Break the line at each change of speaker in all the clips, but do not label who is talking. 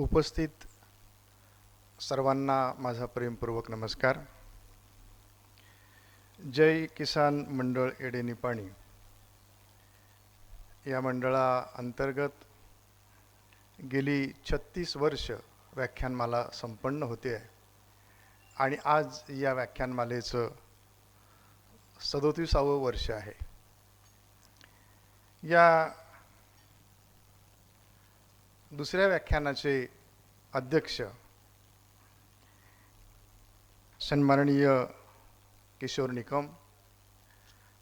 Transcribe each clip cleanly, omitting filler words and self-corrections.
उपस्थित सर्वांना माझा प्रेमपूर्वक नमस्कार. जय किसान मंडळ एडे निपाणी या मंडळाअंतर्गत गेली 36 वर्ष व्याख्यानमाला संपन्न होते आहे आणि आज या व्याख्यानमालेचं 37वे वर्ष आहे. या दुसऱ्या व्याख्यानाचे अध्यक्ष सन्माननीय किशोर निकम,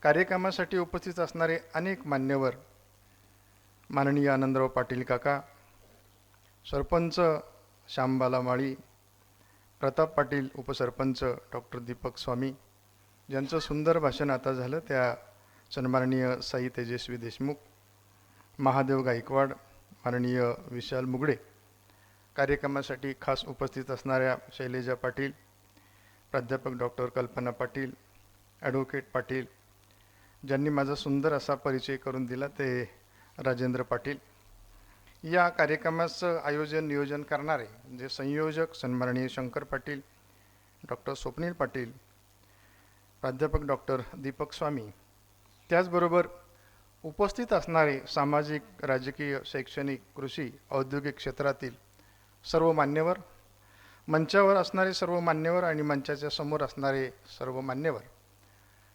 कार्यक्रमासाठी उपस्थित असणारे अनेक मान्यवर, माननीय आनंदराव पाटील काका, सरपंच श्यामबाला माळी, प्रताप पाटील, उपसरपंच डॉक्टर दीपक स्वामी, ज्यांचं सुंदर भाषण आता झालं, त्या सन्माननीय साई तेजस्वी देशमुख, महादेव गायकवाड, माननीय विशाल मुगडे, कार्यक्रमासाठी खास उपस्थित असणाऱ्या शैलेजा पाटील, प्राध्यापक डॉक्टर कल्पना पाटील, ॲडव्होकेट पाटील, ज्यांनी माझा सुंदर असा परिचय करून दिला ते राजेंद्र पाटील. या कार्यक्रमाचं आयोजन नियोजन करणारे जे संयोजक सन्माननीय शंकर पाटील, डॉक्टर स्वप्नील पाटील, प्राध्यापक डॉक्टर दीपक स्वामी, त्याचबरोबर उपस्थित असणारे सामाजिक, राजकीय, शैक्षणिक, कृषी, औद्योगिक क्षेत्रातील सर्व मान्यवर, मंचावर असणारे सर्व मान्यवर आणि मंचाच्या समोर असणारे सर्व मान्यवर,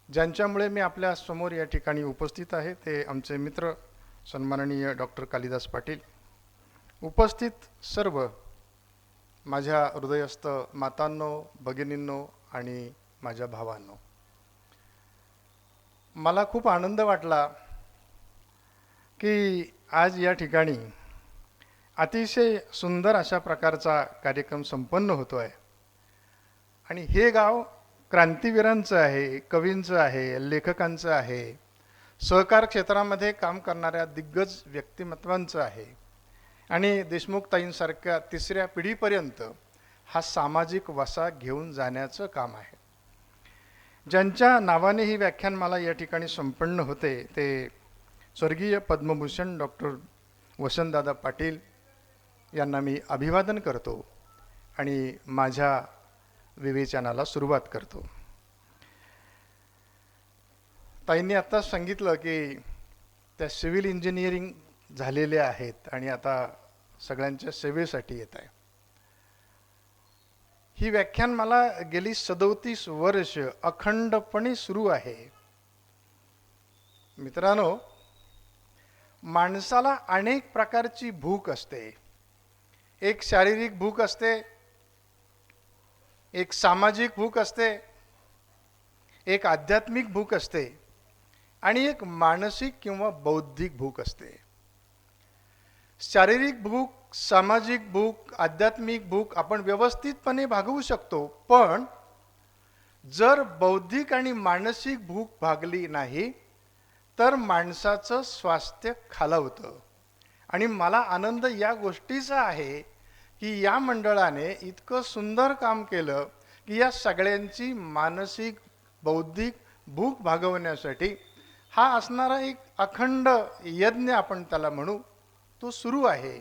ज्यांच्यामुळे मी आपल्या समोर या ठिकाणी उपस्थित आहे, ते आमचे मित्र सन्माननीय डॉक्टर कालिदास पाटील, उपस्थित सर्व माझ्या हृदयस्थ मातांनो, भगिनींनो आणि माझ्या भावांनो, मला खूप आनंद वाटला की आज या ठिकाणी अतिशय सुंदर अशा प्रकारचा कार्यक्रम संपन्न होतो आहे. आणि हे गाव क्रांतिवीरांचं आहे, कवींचं आहे, लेखकांचं आहे, सहकार क्षेत्रामध्ये काम करणाऱ्या दिग्गज व्यक्तिमत्वांचं आहे आणि देशमुखताईंसारख्या तिसऱ्या पिढीपर्यंत हा सामाजिक वसा घेऊन जाण्याचं काम आहे. ज्यांच्या नावाने ही व्याख्यानमाला या ठिकाणी संपन्न होते ते स्वर्गीय पद्मभूषण डॉक्टर वसंतदादा पाटील यांना मी अभिवादन करतो आणि माझ्या विवेचनाला सुरुवात करतो. ताईंनी आत्ताच सांगितलं की त्या सिव्हिल इंजिनिअरिंग झालेल्या आहेत आणि आता सगळ्यांच्या सेवेसाठी येत आहे. ही व्याख्यानमाला गेली 37 वर्ष अखंडपणे सुरू आहे. मित्रांनो, माणसाला अनेक प्रकारची भूक असते. एक शारीरिक भूक असते, एक सामाजिक भूक असते, एक आध्यात्मिक भूक असते आणि एक मानसिक किंवा बौद्धिक भूक असते. शारीरिक भूक, सामाजिक भूक, आध्यात्मिक भूक आपण व्यवस्थितपणे भागवू शकतो, पण जर बौद्धिक आणि मानसिक भूक भागली नाही तर माणसाचं स्वास्थ्य खालावतं. आणि मला आनंद या गोष्टीचा आहे की या मंडळाने इतकं सुंदर काम केलं की या सगळ्यांची मानसिक, बौद्धिक भूक भागवण्यासाठी हा असणारा एक अखंड यज्ञ आपण त्याला म्हणू, तो सुरू आहे.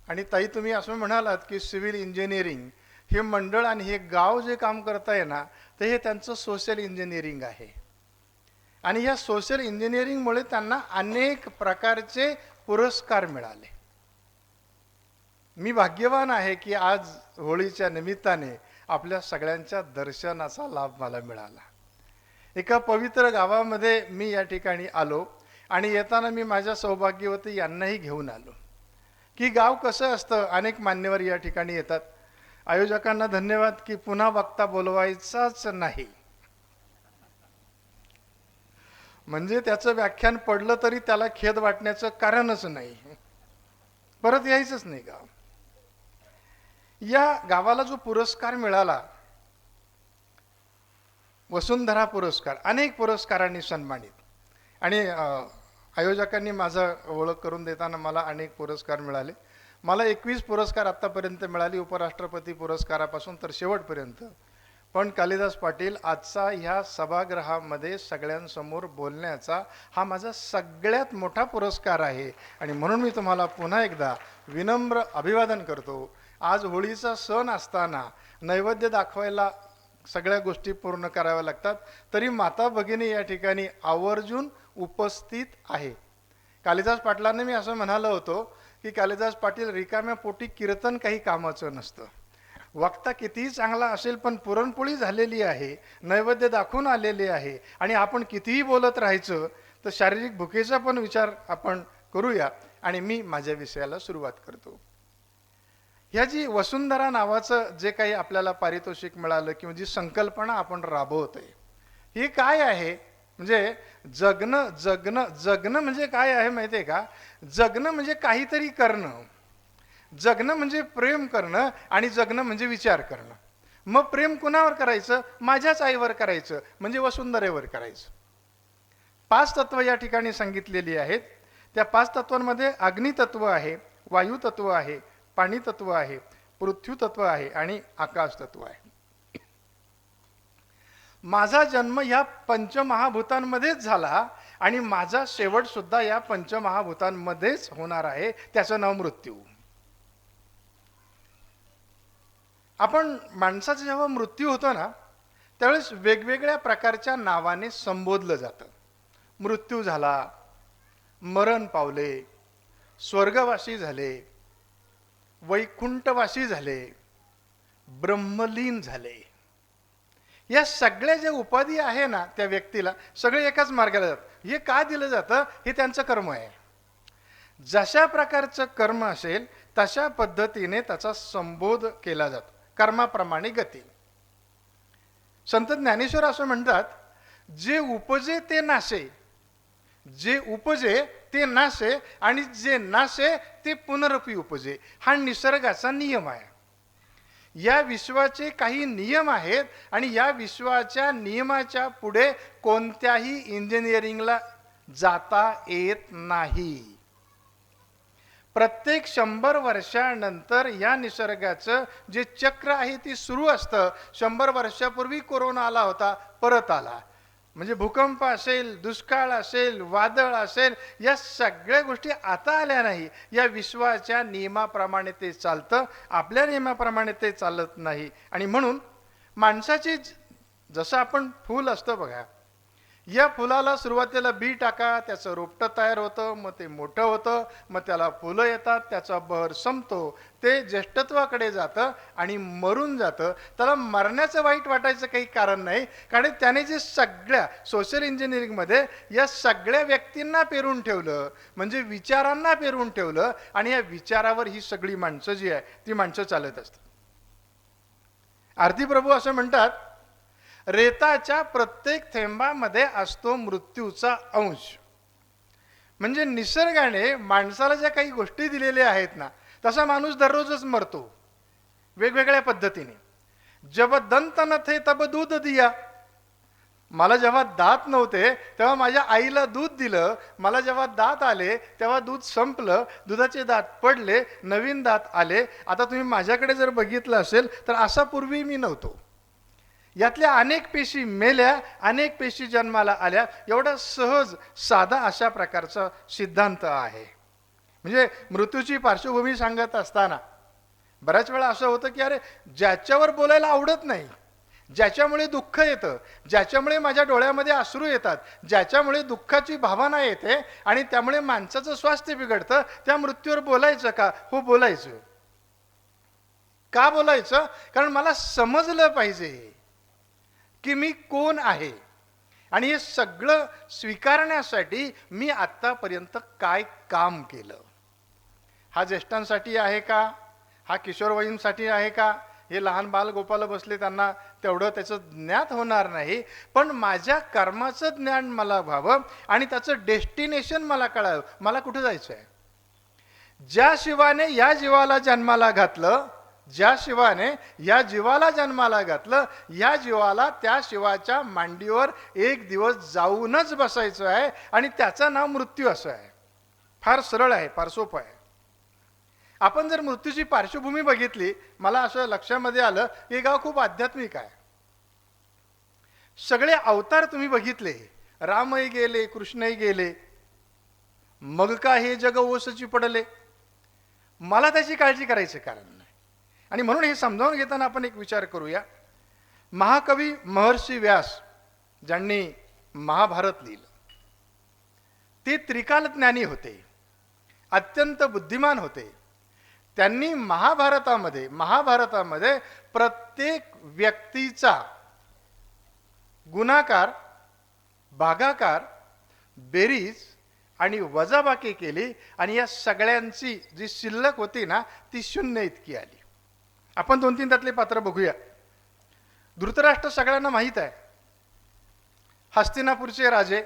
आणि ताई, तुम्ही असं म्हणालात की सिव्हिल इंजिनिअरिंग हे मंडळ आणि हे गाव जे काम करताय ना, तर हे त्यांचं सोशल इंजिनिअरिंग आहे. आणि या सोशल इंजिनिअरिंगमुळे त्यांना अनेक प्रकारचे पुरस्कार मिळाले. मी भाग्यवान आहे की आज होळीच्या निमित्ताने आपल्या सगळ्यांच्या दर्शनाचा लाभ मला मिळाला. एका पवित्र गावामध्ये मी या ठिकाणी आलो आणि येताना मी माझ्या सौभाग्यवती यांनाही घेऊन आलो की गाव कसं असतं. अनेक मान्यवर या ठिकाणी येतात. आयोजकांना धन्यवाद की पुन्हा वक्ता बोलवायचाच नाही, म्हणजे त्याचं व्याख्यान पडलं तरी त्याला खेद वाटण्याचं कारणच नाही, परत यायचंच नाही गाव. या गावाला जो पुरस्कार मिळाला, वसुंधरा पुरस्कार, अनेक पुरस्कारांनी सन्मानित, आणि आयोजकांनी माझं ओळख करून देताना मला अनेक पुरस्कार मिळाले. मला 21 पुरस्कार आत्तापर्यंत मिळाली, उपराष्ट्रपती पुरस्कारापासून तर शेवटपर्यंत. पण कालिदास पाटील, आजचा ह्या सभागृहामध्ये सगळ्यांसमोर बोलण्याचा हा माझा सगळ्यात मोठा पुरस्कार आहे आणि म्हणून मी तुम्हाला पुन्हा एकदा विनम्र अभिवादन करतो. आज होळीचा सण असताना नैवेद्य दाखवायला सगळ्या गोष्टी पूर्ण कराव्या लागतात, तरी माता भगिनी या ठिकाणी आवर्जून उपस्थित आहे. कालिदास पाटलांनी मी असं म्हणालो होतो की कालिदास पाटील रिकाम्या पोटी कीर्तन काही कामाचं नसतं. वक्ता कितीही चांगला असेल पण पुरणपोळी झालेली आहे, नैवेद्य दाखवून आलेले आहे आणि आपण कितीही बोलत राहायचं तर शारीरिक भुकेचा पण विचार आपण करूया. आणि मी माझ्या विषयाला सुरुवात करतो. ह्या जी वसुंधरा नावाचं जे काही आपल्याला पारितोषिक मिळालं किंवा जी संकल्पना आपण राबवतोय ही काय आहे, म्हणजे जगणं जगणं जगणं म्हणजे काय आहे माहिती आहे का? जगणं म्हणजे काहीतरी करणं, जगणं म्हणजे प्रेम करणं आणि जगणं म्हणजे विचार करणं. मग प्रेम कुणावर करायचं? माझ्याच आईवर करायचं, म्हणजे वसुंधरेवर करायचं. 5 तत्व या ठिकाणी सांगितलेली आहेत. त्या 5 तत्वांमध्ये अग्नितत्व आहे, वायू तत्व आहे, पाणी तत्व आहे, पृथ्वी तत्व आहे आणि आकाश तत्व आहे. माझा जन्म या पंचमहाभूतांमध्येच झाला आणि माझा शेवट सुद्धा या पंचमहाभूतांमध्येच होणार आहे, त्याचं नाव मृत्यू. आपण माणसाचा जेव्हा मृत्यू होतो ना त्यावेळेस वेगवेगळ्या प्रकारच्या नावाने संबोधलं जातं. मृत्यू झाला, मरण पावले, स्वर्गवासी झाले, वैकुंठवासी झाले, ब्रह्मलीन झाले. या सगळ्या ज्या उपाधी आहे ना त्या व्यक्तीला सगळे एकाच मार्गाला जातात. हे का दिलं जातं? हे त्यांचं कर्म आहे. जशा प्रकारचं कर्म असेल तशा पद्धतीने त्याचा संबोध केला जातो. कर्माप्रमाणे गती. संत ज्ञानेश्वर असं म्हणतात, जे उपजे ते नाशे, जे उपजे ते नाशे आणि जे नाशे ते पुनरपी उपजे. हा निसर्गाचा नियम आहे. या विश्वाचे काही नियम आहेत आणि या विश्वाच्या नियमाच्या पुढे कोणत्याही इंजिनिअरिंगला जाता येत नाही. प्रत्येक 100 वर्षानंतर या निसर्गाचं जे चक्र आहे ते सुरू असतं. 100 वर्षापूर्वी कोरोना आला होता, परत आला. म्हणजे भूकंप असेल, दुष्काळ असेल, वादळ असेल, या सगळ्या गोष्टी आता आल्या नाही. या विश्वाच्या नियमाप्रमाणे ते चालतं, आपल्या नियमाप्रमाणे ते चालत नाही. आणि म्हणून माणसाची जसं आपण फूल असतं बघा, या फुलाला सुरुवातीला बी टाका, त्याचं रोपटं तयार होतं, मग ते मोठं होतं, मग त्याला फुलं येतात, त्याचा बहर संपतो, ते ज्येष्ठत्वाकडे जातं आणि मरून जातं. त्याला मरण्याचं वाईट वाटायचं काही कारण नाही, कारण त्याने जे सगळ्या सोशल इंजिनिअरिंगमध्ये या सगळ्या व्यक्तींना पेरून ठेवलं, म्हणजे विचारांना पेरून ठेवलं आणि या विचारावर ही सगळी माणसं जी आहे ती माणसं चालत असतात. आरती प्रभू असं म्हणतात, रेताच्या प्रत्येक थेंबामध्ये असतो मृत्यूचा अंश. म्हणजे निसर्गाने माणसाला ज्या काही गोष्टी दिलेल्या आहेत ना तसा माणूस दररोजच मरतो वेगवेगळ्या पद्धतीने. जब दंत न थे तब दूध दिया. मला जेव्हा दात नव्हते तेव्हा माझ्या आईला दूध दिलं, मला जेव्हा दात आले तेव्हा दूध संपलं, दुधाचे दात पडले, नवीन दात आले. आता तुम्ही माझ्याकडे जर बघितलं असेल तर असा पूर्वी मी नव्हतो. यातल्या अनेक पेशी मेल्या, अनेक पेशी जन्माला आल्या. एवढा सहज साधा अशा प्रकारचा सिद्धांत आहे. म्हणजे मृत्यूची पार्श्वभूमी सांगत असताना बऱ्याच वेळा असं होतं की अरे ज्याच्यावर बोलायला आवडत नाही, ज्याच्यामुळे दुःख येतं, ज्याच्यामुळे माझ्या डोळ्यामध्ये अश्रू येतात, ज्याच्यामुळे दुःखाची भावना येते आणि त्यामुळे माणसाचं स्वास्थ्य बिघडतं, त्या मृत्यूवर बोलायचं का? हो, बोलायचं. का बोलायचं? कारण मला समजलं पाहिजे की मी कोण आहे आणि हे सगळं स्वीकारण्यासाठी मी आत्तापर्यंत काय काम केलं. हा ज्येष्ठांसाठी आहे का? हा किशोरवयींसाठी आहे का? हे लहान बाल गोपाल बसले त्यांना तेवढं त्याचं ज्ञात होणार नाही, पण माझ्या कर्माचं ज्ञान मला व्हावं आणि त्याचं डेस्टिनेशन मला कळावं. मला कुठं जायचं आहे? ज्या शिवाने या जीवाला जन्माला घातलं, ज्या शिवाने या जीवाला जन्माला घातलं, या जीवाला त्या शिवाच्या मांडीवर एक दिवस जाऊनच बसायचं आहे आणि त्याचं नाव मृत्यू असं आहे. फार सरळ आहे, फार सोपं आहे. आपण जर मृत्यूची पार्श्वभूमी बघितली, मला असं लक्षामध्ये आलं की गाव खूप आध्यात्मिक आहे. सगळे अवतार तुम्ही बघितले, रामही गेले, कृष्णही गेले, मग का हे जग ओसची पडले, मला त्याची काळजी करायचे कारण नाही. आणि म्हणून हे समजावून घेताना आपण एक विचार करूया. महाकवी महर्षी व्यास ज्यांनी महाभारत लिहिलं, ते त्रिकाल ज्ञानी होते, अत्यंत बुद्धिमान होते. त्यांनी महाभारतामध्ये प्रत्येक व्यक्तीचा गुणाकार, भागाकार, बेरीज आणि वजाबाकी केली आणि या सगळ्यांची जी शिल्लक होती ना ती शून्य इतकी आली. आपण 2-3 त्यातले पात्र बघूया. धृतराष्ट्र सगळ्यांना माहीत आहे, हस्तिनापूरचे राजे.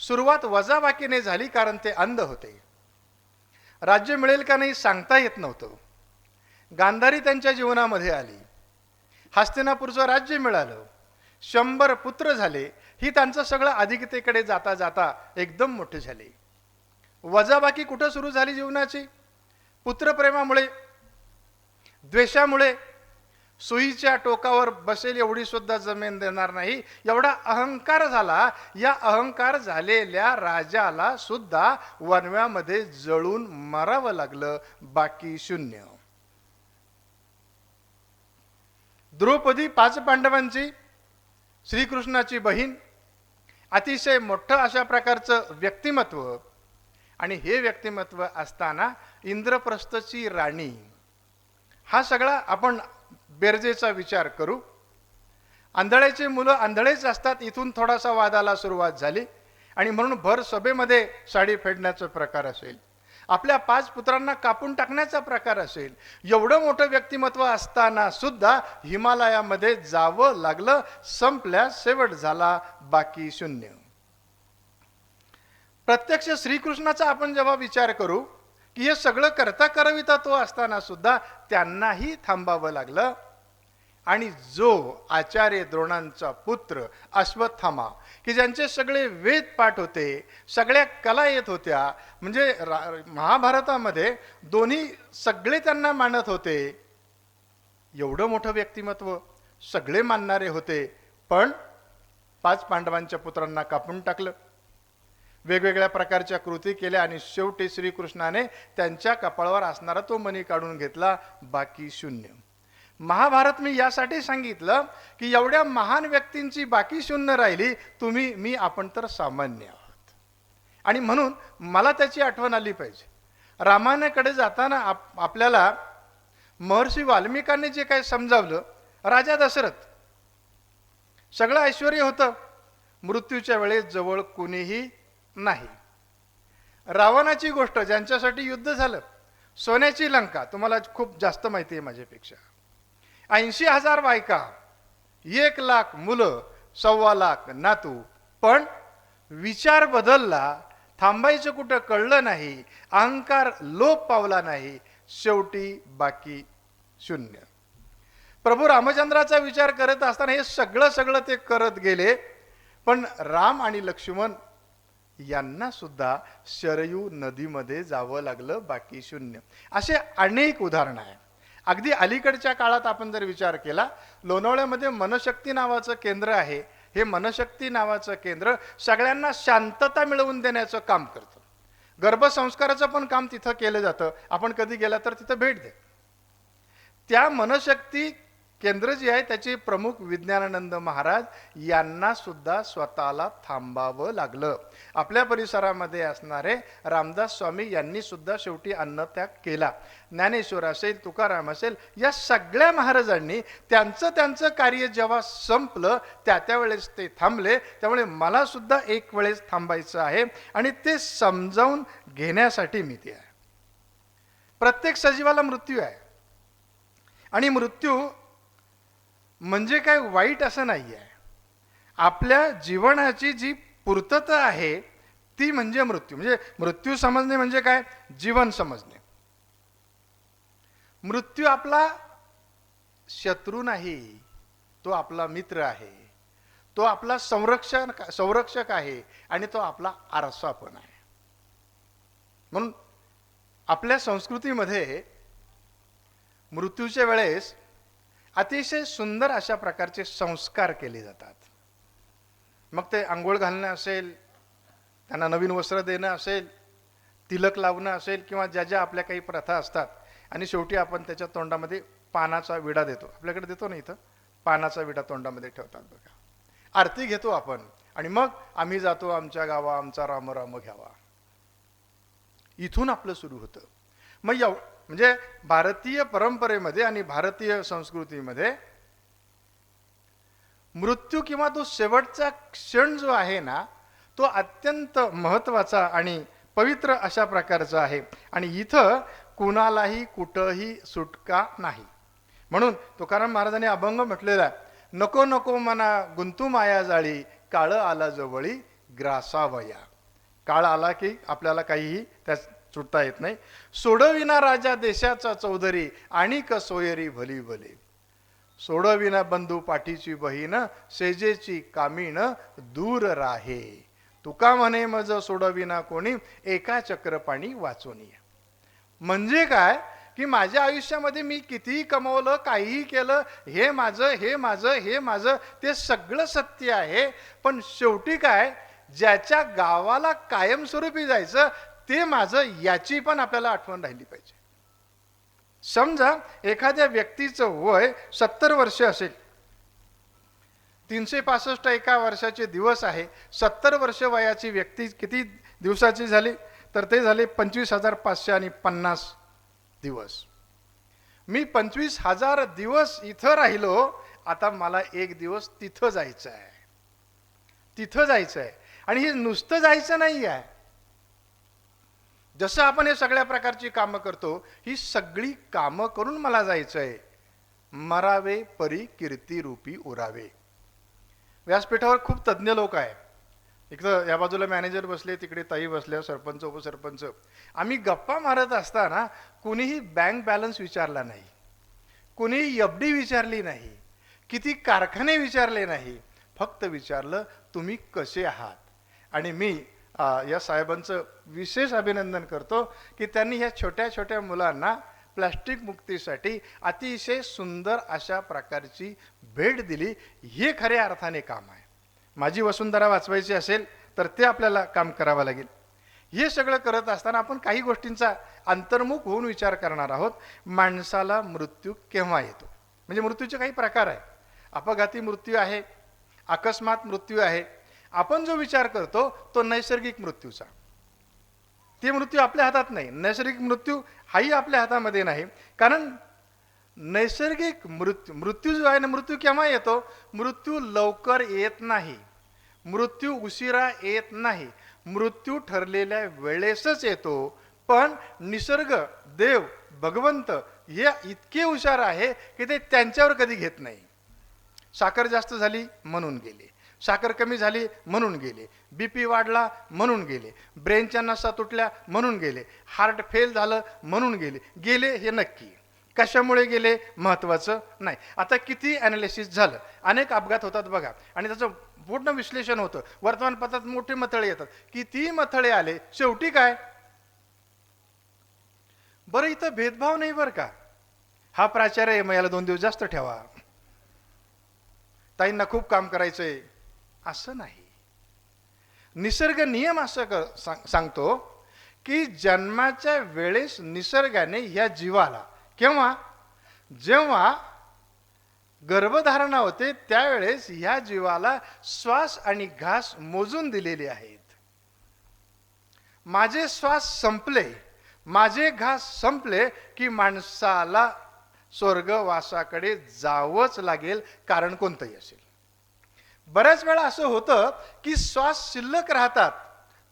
सुरुवात वजाबाकीने झाली कारण ते अंध होते. राज्य मिळेल का नाही सांगता येत नव्हतं. गांधारी त्यांच्या जीवनामध्ये आली, हस्तिनापूरचं राज्य मिळालं, 100 पुत्र झाले. ही त्यांचं सगळं अधिकतेकडे जाता जाता एकदम मोठे झाले. वजाबाकी कुठं सुरू झाली जीवनाची? पुत्रप्रेमामुळे, द्वेषामुळे. सुईच्या टोकावर बसेल एवढी सुद्धा जमीन देणार नाही एवढा अहंकार झाला. या अहंकार झालेल्या राजाला सुद्धा वनव्यामध्ये जळून मरावं लागलं, बाकी शून्य. द्रौपदी 5 पांडवांची, श्रीकृष्णाची बहीण, अतिशय मोठं अशा प्रकारचं व्यक्तिमत्व. आणि हे व्यक्तिमत्व असताना इंद्रप्रस्थची राणी. हा सगळा आपण बेरजेचा विचार करू. आंधळ्याचे मुलं आंधळेच असतात, इथून थोडासा वादाला सुरुवात झाली. आणि म्हणून भर सभेमध्ये साडी फेडण्याचा प्रकार असेल, आपल्या 5 पुत्रांना कापून टाकण्याचा प्रकार असेल. एवढं मोठं व्यक्तिमत्व असताना सुद्धा हिमालयामध्ये जावं लागलं. संपल्यास शेवट झाला, बाकी शून्य. प्रत्यक्ष श्रीकृष्णाचा आपण जेव्हा विचार करू की हे सगळं करता करविता तो असताना सुद्धा त्यांनाही थांबावं लागलं. आणि जो आचार्य द्रोणांचा पुत्र अश्वत्थामा, की ज्यांचे सगळे वेद पाठ होते, सगळ्या कला येत होत्या, म्हणजे महाभारतामध्ये दोन्ही सगळे त्यांना मानत होते. एवढं मोठं व्यक्तिमत्व सगळे मानणारे होते, पण 5 पांडवांच्या पुत्रांना कापून टाकलं, वेगवेगळ्या प्रकारच्या कृती केल्या आणि शेवटी श्रीकृष्णाने त्यांच्या कपाळावर असणारा तो मणी काढून घेतला, बाकी शून्य. महाभारत मी यासाठी सांगितलं की एवढ्या महान व्यक्तींची बाकी शून्य राहिली. तुम्ही, मी, आपण तर सामान्य आहोत. आणि म्हणून मला त्याची आठवण आली पाहिजे. रामायणाकडे जाताना आपल्याला महर्षी वाल्मिकांनी जे काही समजावलं, राजा दशरथ, सगळं ऐश्वर्य होतं, मृत्यूच्या वेळेस जवळ कुणीही नाही. रावणाची गोष्ट, ज्यांच्यासाठी युद्ध झालं, सोन्याची लंका, तुम्हाला खूप जास्त माहिती आहे माझ्यापेक्षा. 80,000 बायका, 1,00,000 मुलं, 1,25,00,000 नातू. पण विचार बदलला, थांबायचं कुठं कळलं नाही, अहंकार लोप पावला नाही, शेवटी बाकी शून्य. प्रभू रामचंद्राचा विचार करत असताना हे सगळं ते करत गेले. पण राम आणि लक्ष्मण यांना सुद्धा शरयू नदीमध्ये जावं लागलं, बाकी शून्य. असे अनेक उदाहरणं आहेत. अगदी अलीकडच्या काळात आपण जर विचार केला, लोणावळ्यामध्ये मनशक्ती नावाचं केंद्र आहे. हे मनशक्ती नावाचं केंद्र सगळ्यांना शांतता मिळवून देण्याचं काम करतं. गर्भसंस्काराचं पण काम तिथं केलं जातं. आपण कधी गेला तर तिथं भेट द्या. त्या मनशक्ती केंद्र जे आहे त्याचे प्रमुख विज्ञानानंद महाराज यांना सुद्धा स्वतःला थांबावं लागलं. आपल्या परिसरामध्ये असणारे रामदास स्वामी यांनी सुद्धा शेवटी अन्नत्याग केला. ज्ञानेश्वर असेल, तुकाराम असेल, या सगळ्या महाराजांनी त्यांचं कार्य जेव्हा संपलं त्यावेळेस ते थांबले. त्यामुळे मला सुद्धा एक वेळेस थांबायचं आहे आणि ते समजावून घेण्यासाठी मी ते आहे. प्रत्येक सजीवाला मृत्यू आहे आणि मृत्यू म्हणजे काय वाईट असं नाही आहे. आपल्या जीवनाची जी पूर्तता आहे ती म्हणजे मृत्यू. म्हणजे मृत्यू समजणे म्हणजे काय? जीवन समजणे. मृत्यू आपला शत्रू नाही, तो आपला मित्र आहे, तो आपला संरक्षक आहे आणि तो आपला आरसा पण आहे. म्हणून आपल्या संस्कृतीमध्ये मृत्यूच्या वेळेस अतिशय सुंदर अशा प्रकारचे संस्कार केले जातात. मग ते आंघोळ घालणं असेल, त्यांना नवीन वस्त्र देणं असेल, तिलक लावणं असेल, किंवा ज्या ज्या आपल्या काही प्रथा असतात. आणि शेवटी आपण त्याच्या तोंडामध्ये पानाचा विडा देतो. आपल्याकडे देतो ना, इथं पानाचा विडा तोंडामध्ये ठेवतात बघा. आरती घेतो आपण आणि मग आम्ही जातो आमच्या गावा, आमचा राम राम घ्यावा. इथून आपलं सुरू होतं. मग म्हणजे भारतीय परंपरेमध्ये आणि भारतीय संस्कृतीमध्ये मृत्यू किंवा तो शेवटचा क्षण जो आहे ना, तो अत्यंत महत्त्वाचा आणि पवित्र अशा प्रकारचा आहे. आणि इथं कुणालाही कुठंही सुटका नाही. म्हणून तुकाराम महाराजांनी अभंग म्हटलेला, नको नको मना गुंतू माया जाळी, काळ आला जवळी ग्रासावया. काळ आला की आपल्याला काहीही त्या सुटता येत नाही. सोडविना राजा देशाचा चौधरी, आणि क सोयरी भली भले. सोडविना बंधू पाठीची बहीण, सेजेची कामीण दूर राहे. तुका म्हणे मज सोडविना कोणी, एका चक्रपाणी वाचोनी. म्हणजे काय की माझ्या आयुष्यामध्ये मी कितीही कमवलं, काहीही केलं, हे माझं, हे माझं, हे माझं, ते सगळं सत्य आहे. पण शेवटी काय, ज्याच्या गावाला कायमस्वरूपी जायचं ते माझं, याची पण आपल्याला आठवण राहिली पाहिजे. समजा एखाद्या व्यक्तीचं वय 70 वर्ष असेल, 365 एका वर्षाचे दिवस आहे. 70 वर्ष वयाची व्यक्ती किती दिवसाची झाली, तर ते झाले 25,550 दिवस. मी 25,000 दिवस इथं राहिलो, आता मला एक दिवस तिथं जायचं आहे. तिथं जायचं आहे. आणि हे नुसतं जायचं नाही आहे. जसं आपण हे सगळ्या प्रकारची कामं करतो, ही सगळी कामं करून मला जायचं आहे. मरावे परी कीर्ती रूपी उरावे. व्यासपीठावर खूप तज्ज्ञ लोक आहेत. इकडं या बाजूला मॅनेजर बसले, तिकडे ताई बसल्या, सरपंच, उपसरपंच. आम्ही गप्पा मारत असताना कुणीही बँक बॅलन्स विचारला नाही, कुणीही FD विचारली नाही, किती कारखाने विचारले नाही. फक्त विचारलं तुम्ही कसे आहात. आणि मी या साहेबांचं विशेष अभिनंदन करतो की त्यांनी ह्या छोट्या छोट्या मुलांना प्लास्टिक मुक्तीसाठी अतिशय सुंदर अशा प्रकारची भेट दिली. हे खऱ्या अर्थाने काम आहे. माझी वसुंधरा वाचवायची असेल तर ते आपल्याला काम करावं लागेल. हे सगळं करत असताना आपण काही गोष्टींचा अंतर्मुख होऊन विचार करणार आहोत. माणसाला मृत्यू केव्हा येतो, म्हणजे मृत्यूचे काही प्रकार आहे. अपघाती मृत्यू आहे, अकस्मात मृत्यू आहे. आपण जो विचार करतो तो नैसर्गिक मृत्यूचा. ते मृत्यू आपल्या हातात नाही. नैसर्गिक मृत्यू हाही आपल्या हातामध्ये नाही. कारण नैसर्गिक मृत्यू जो आहे ना, मृत्यू केव्हा येतो, मृत्यू लवकर येत नाही, मृत्यू उशिरा येत नाही, मृत्यू ठरलेल्या वेळेसच येतो. पण निसर्ग, देव, भगवंत हे इतके हुशार आहे की ते त्यांच्यावर कधी घेत नाही. साखर जास्त झाली म्हणून गेले, साखर कमी झाली म्हणून गेले, BP वाढला म्हणून गेले, ब्रेनच्या नसा तुटल्या म्हणून गेले, हार्ट फेल झालं म्हणून गेले. गेले हे नक्की, कशामुळे गेले महत्त्वाचं नाही. आता किती ॲनालिसिस झालं, अनेक अपघात होतात बघा, आणि त्याचं पूर्ण विश्लेषण होतं. वर्तमानपत्रात मोठे मथळे येतात, किती मथळे आले, शेवटी काय. बरं इथं भेदभाव नाही बरं का. हा प्राचार्य आहे, मग याला 2 दिवस जास्त ठेवा, ताईंना खूप काम करायचंय, असं नाही. निसर्ग नियम असं सांगतो की जन्माच्या वेळेस निसर्गाने ह्या जीवाला, केव्हा, जेव्हा गर्भधारणा होते त्यावेळेस ह्या जीवाला श्वास आणि घास मोजून दिलेले आहेत. माझे श्वास संपले, माझे घास संपले की माणसाला स्वर्गवासाकडे जावंच लागेल, कारण कोणतंही असेल. बऱ्याच वेळा असं होतं की श्वास शिल्लक राहतात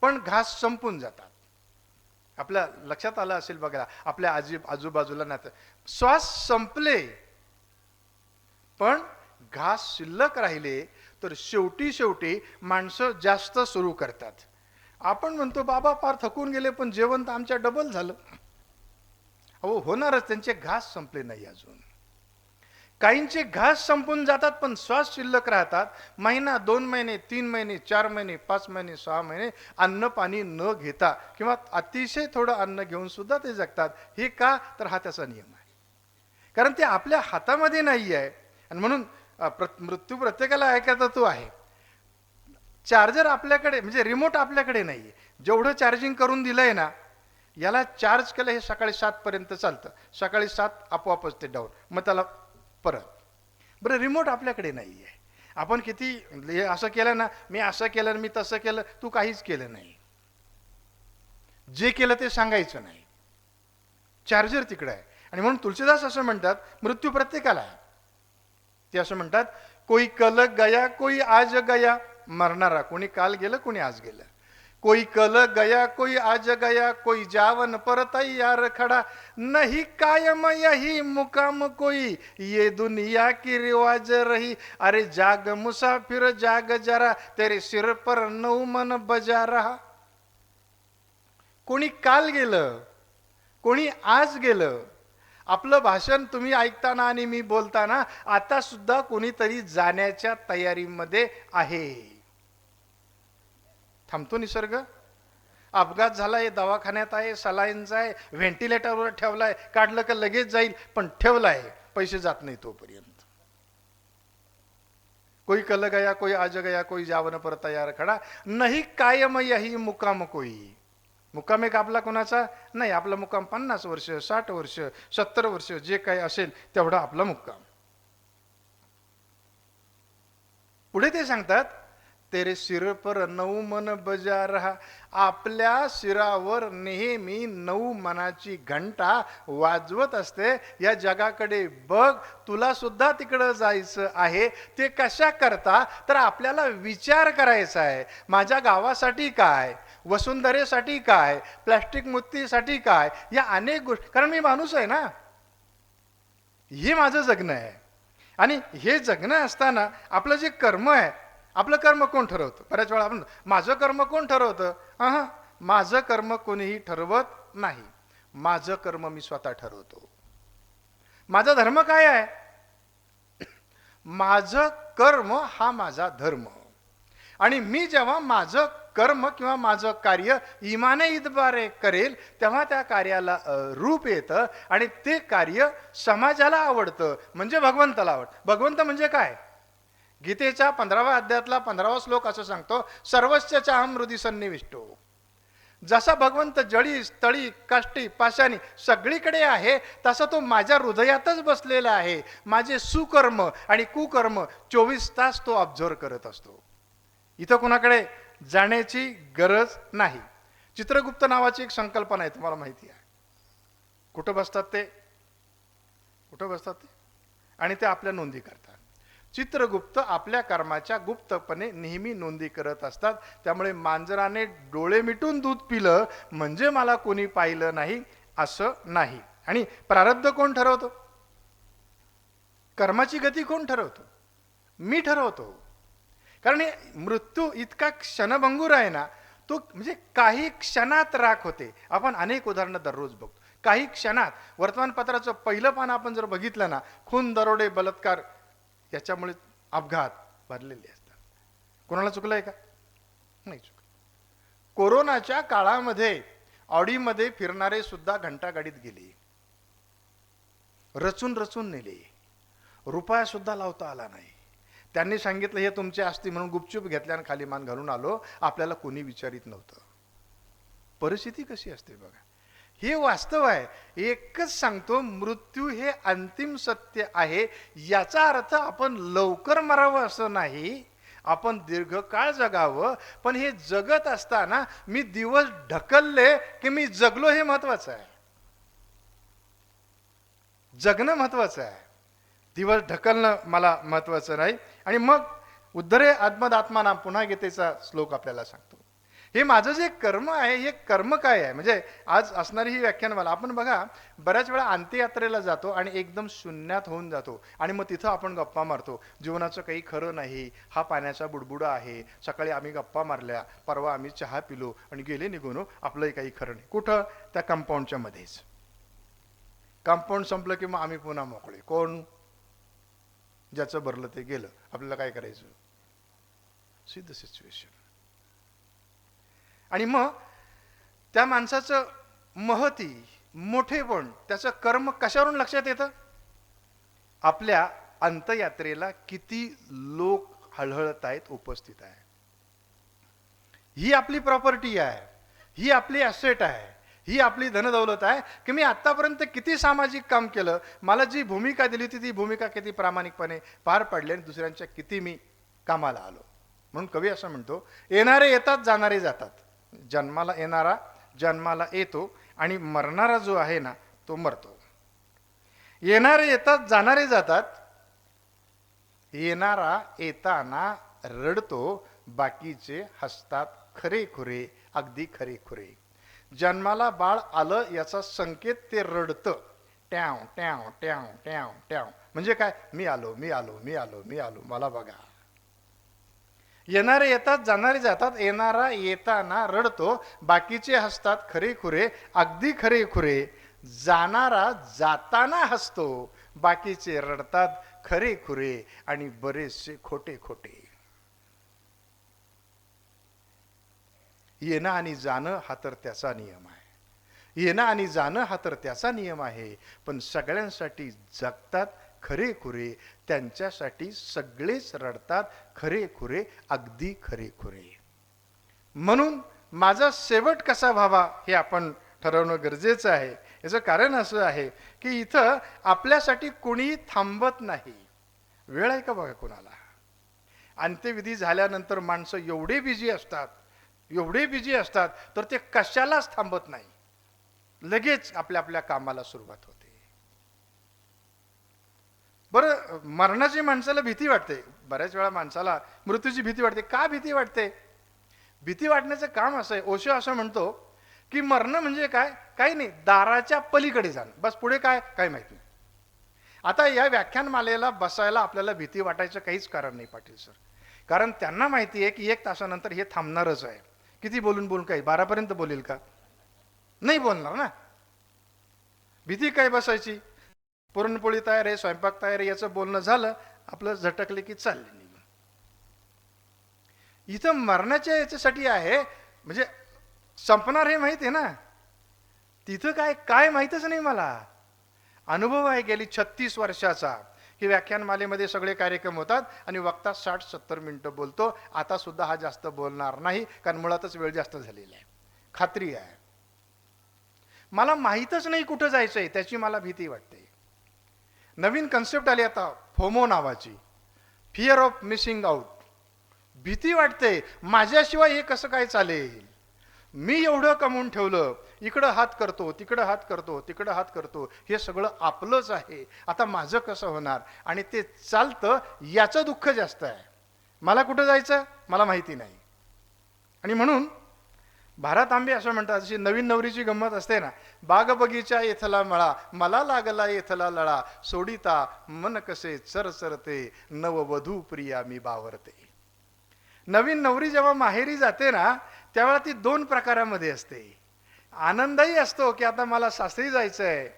पण घास संपून जातात. आपल्या लक्षात आलं असेल बघा, आपल्या आजूबाजूला नातं, श्वास संपले पण घास शिल्लक राहिले तर शेवटी माणसं जास्त सुरू करतात. आपण म्हणतो बाबा फार थकून गेले पण जेवण तर आमच्या डबल झालं. अहो होणारच, त्यांचे घास संपले नाही अजून. काहींचे घास संपून जातात पण श्वास शिल्लक राहतात. महिना, 2 महिने, 3 महिने, 4 महिने, 5 महिने, 6 महिने अन्न पाणी न घेता किंवा अतिशय थोडं अन्न घेऊन सुद्धा ते जगतात. हे का, तर हा त्याचा नियम आहे. कारण ते आपल्या हातामध्ये नाही आहे. आणि म्हणून मृत्यू प्रत्येकाला ऐकायचा तो आहे. चार्जर आपल्याकडे म्हणजे रिमोट आपल्याकडे नाही आहे. जेवढं चार्जिंग करून दिलंय ना, याला चार्ज केलं हे सकाळी 7 पर्यंत चालतं, सकाळी 7 आपोआपच ते डाऊन, मग त्याला परत. बरं, रिमोट आपल्याकडे नाही आहे. आपण किती हे असं केलं ना, मी असं केलं मी तसं केलं, तू काहीच केलं नाही. जे केलं ते सांगायचं नाही. चार्जर तिकडे आहे. आणि म्हणून तुलसीदास असं म्हणतात, मृत्यू प्रत्येकाला आहे. ते असं म्हणतात, कोई कल गया कोई आज गया, मरणारा कोणी काल गेलं कोणी आज गेलं. कोई कल गया कोई आज गया, कोई जावन पर तैयार खड़ा, नहीं कायम यही मुकाम कोई, ये दुनिया की रिवाज रही. अरे जाग मुसाफिर जाग जरा, तेरे सिर पर नऊ मन बजा रहा. कोणी काल गेलं कोणी आज गेलं. आपलं भाषण तुम्ही ऐकताना आणि मी बोलताना आता सुद्धा कोणीतरी जाण्याच्या तयारीमध्ये आहे. थांबतो निसर्ग. अपघात झालाय, दवाखान्यात आहे, सलाईनचा आहे, व्हेंटिलेटरवर ठेवलाय, काढलं का लगेच जाईल, पण ठेवलाय, पैसे जात नाही तोपर्यंत. कोई कल गया कोई आज गया, कोई जावन पर तैयार खड़ा, नहीं कायम यही मुकाम कोई. मुक्काम एक आपला कोणाचा नाही. आपला मुक्काम 50 वर्ष 60 वर्ष 70 वर्ष जे काही असेल तेवढा आपला मुक्काम. पुढे ते सांगतात, तेरे सिर पर नऊ मन बजा रहा. आपल्या शिरावर नेहमी 9 मनाची घंटा वाजवत असते. या जगाकडे बघ, तुला सुद्धा तिकडं जायचं आहे. ते कशा करता, तर आपल्याला विचार करायचा आहे, माझ्या गावासाठी काय, वसुंधरेसाठी काय, प्लास्टिक मुक्तीसाठी काय, या अनेक गोष्टी. कारण मी माणूस आहे ना, हे माझं जगणं आहे. आणि हे जगणं असताना आपलं जे कर्म आहे, आपलं कर्म कोण ठरवतं? बऱ्याच वेळा आपण माझं कर्म कोण ठरवतं? माझं कर्म कोणीही ठरवत नाही. माझं कर्म मी स्वतः ठरवतो. माझा धर्म काय आहे? माझं कर्म हा माझा धर्म. आणि मी जेव्हा माझं कर्म किंवा माझं कार्य इमाने इतबारे करेल, तेव्हा त्या कार्याला रूप येतं आणि ते कार्य समाजाला आवडतं, म्हणजे भगवंताला आवडतं. भगवंत म्हणजे काय? गीतेच्या 15व्या अध्यायातला 15वा श्लोक असं सांगतो, सर्वस्य चाहम हृदि सन्निविष्टो. जसा भगवंत जळी स्थळी काष्टी पाशानी सगळीकडे आहे, तसा तो माझ्या हृदयातच बसलेला आहे. माझे सुकर्म आणि कुकर्म 24 तास तो ऑब्झर्व करत असतो. इथं कोणाकडे जाण्याची गरज नाही. चित्रगुप्त नावाची एक संकल्पना आहे, तुम्हाला माहिती आहे. कुठं बसतात ते? कुठं बसतात ते? आणि ते आपल्या नोंदी करतात. चित्रगुप्त आपल्या कर्माच्या गुप्तपणे नेहमी नोंदी करत असतात. त्यामुळे मांजराने डोळे मिटून दूध पिलं म्हणजे मला कोणी पाहिलं नाही असं नाही. आणि प्रारब्ध कोण ठरवतो? कर्माची गती कोण ठरवतो? मी ठरवतो. कारण मृत्यू इतका क्षणभंगूर आहे ना, तो म्हणजे काही क्षणात राख होते. आपण अनेक उदाहरणं दररोज बघतो. काही क्षणात वर्तमानपत्राचं पहिलं पान आपण जर बघितलं ना, खून दरोडे बलात्कार याच्यामुळे अपघात भरलेले असतात. कोणाला चुकलंय का? नाही चुकलं. कोरोनाच्या काळामध्ये ऑडीमध्ये फिरणारे सुद्धा घंटागाडीत गेले, रचून रचून नेले, रुपया सुद्धा लावता आला नाही. त्यांनी सांगितलं हे तुमचे असते म्हणून गुपचूप घेतल्या आणि खाली मान घालून आलो. आपल्याला कोणी विचारित नव्हतं. परिस्थिती कशी असते बघा. हे वास्तव आहे. एकच सांगतो, मृत्यू हे अंतिम सत्य आहे. याचा अर्थ आपण लवकर मरावं असं नाही, आपण दीर्घकाळ जगावं. पण हे जगत असताना मी दिवस ढकलले की मी जगलो हे महत्वाचं आहे. जगणं महत्वाचं आहे, दिवस ढकलणं मला महत्वाचं नाही. आणि मग उद्धरे आत्मदात्माना, पुन्हा गीतेचा श्लोक आपल्याला सांगतो, हे माझं जे कर्म आहे, हे कर्म काय आहे. म्हणजे आज असणारी ही व्याख्यान मला, आपण बघा बऱ्याच वेळा अंत्ययात्रेला जातो आणि एकदम शून्यात होऊन जातो आणि मग तिथं आपण गप्पा मारतो, जीवनाचं काही खरं नाही, हा पाण्याचा बुडबुडा आहे, सकाळी आम्ही गप्पा मारल्या, परवा आम्ही चहा पिलो आणि गेले निघून, आपलंही काही खरं नाही. कुठं? त्या कंपाऊंडच्या मध्येच. कंपाऊंड संपलं की मग आम्ही पुन्हा मोकळे. कोण? ज्याचं भरलं ते गेलं. आपल्याला काय करायचं? सिद्ध सिच्युएशन. आणि मग त्या माणसाचं महती, मोठेपण, त्याचं कर्म कशावरून लक्षात येतं? आपल्या अंत्ययात्रेला किती लोक हळहळत आहेत, उपस्थित आहे. ही आपली प्रॉपर्टी आहे, ही आपली ॲसेट आहे, ही आपली धनदौलत आहे की मी आत्तापर्यंत किती सामाजिक काम केलं, मला जी भूमिका दिली होती ती भूमिका किती प्रामाणिकपणे पार पडली आणि दुसऱ्यांच्या किती मी कामाला आलो. म्हणून कवी असं म्हणतो, येणारे येतात जाणारे जातात. जन्माला येणारा जन्माला येतो आणि मरणारा जो आहे ना तो मरतो. येणारे येतात जाणारे जातात. येणारा येताना रडतो, बाकीचे हसतात खरे खुरे, अगदी खरे खुरे. जन्माला बाळ आलं याचा संकेत ते रडतं. ट्याव ट्याव ट्याव ट्याव ट्याव म्हणजे काय, मी आलो मी आलो मी आलो मी आलो, मला बघा. येणारे येतात जाणारे जातात. येणारा येताना रडतो, बाकीचे हसतात खरे खुरे, अगदी खरे खुरे. जाणारा जाताना हसतो, बाकीचे रडतात खरे खुरे आणि बरेचसे खोटे खोटे. येणं आणि जाणं हा तर त्याचा नियम आहे. येणं आणि जाणं हा तर त्याचा नियम आहे. पण सगळ्यांसाठी जगतात खरे खुरे, त्यांच्यासाठी सगळेच रडतात खरे खुरे, अगदी खरे खुरे. म्हणून माझा शेवट कसा व्हावा हे आपण ठरवणं गरजेचं आहे. याचं कारण असं आहे की इथं आपल्यासाठी कोणी थांबत नाही. वेळ आहे का बघा कोणाला. अंत्यविधी झाल्यानंतर माणसं एवढे बिझी असतात, एवढे बिझी असतात, तर ते कशालाच थांबत नाही. लगेच आपल्या आपल्या कामाला सुरुवात होते. बरं, मरणाची माणसाला भीती वाटते. बऱ्याच वेळा माणसाला मृत्यूची भीती वाटते. का भीती वाटते? भीती वाटण्याचं काम असं आहे, ओशो असं म्हणतो की मरणं म्हणजे काय, काही नाही, दाराच्या पलीकडे जाणं, बस. पुढे काय काही माहित नाही. आता या व्याख्यानमालेला बसायला आपल्याला भीती वाटायचं काहीच कारण नाही पाटील सर. कारण त्यांना माहिती आहे की 1 तासानंतर हे थांबणारच आहे. किती बोलून बोलून काही 12पर्यंत बोलेल का? नाही बोलणार ना. भीती काय बसायची, पुरणपोळी तयार आहे, स्वयंपाक तयार आहे, याचं बोलणं झालं आपलं, झटकले की चालले निघून. इथं मरणाच्या याच्यासाठी आहे, म्हणजे संपणार हे माहिती आहे ना. तिथं काय काय माहीतच नाही मला. अनुभव आहे गेली 36 वर्षाचा की व्याख्यानमालेमध्ये सगळे कार्यक्रम होतात आणि वक्ता 60-70 मिनिटं बोलतो. आता सुद्धा हा जास्त बोलणार नाही, कारण मुळातच वेळ जास्त झालेला आहे. खात्री आहे. मला माहीतच नाही कुठं जायचं आहे, त्याची मला भीती वाटते. नवीन कन्सेप्ट आली आता फोमो नावाची, फिअर ऑफ मिसिंग आउट. भीती वाटते, माझ्याशिवाय हे कसं काय चालेल. मी एवढं कमवून ठेवलं, इकडं हात करतो तिकडं हात करतो तिकडं हात करतो, हे सगळं आपलंच आहे, आता माझं कसं होणार. आणि ते चालतं याचं दुःख जास्त आहे. मला कुठं जायचं मला माहिती नाही. आणि म्हणून भारत आंबे असं म्हणतात, जशी नवीन नवरीची गंमत असते ना, बाग बगीचा येथला मळा, मला लागला येथला लळा, सोडिता मन कसे चरचरते, नववधू प्रिया मी बावरते. नवीन नवरी जेव्हा माहेरी जाते ना, त्यावेळा ती 2 प्रकारामध्ये असते. आनंदही असतो की आता मला सासरी जायचं आहे,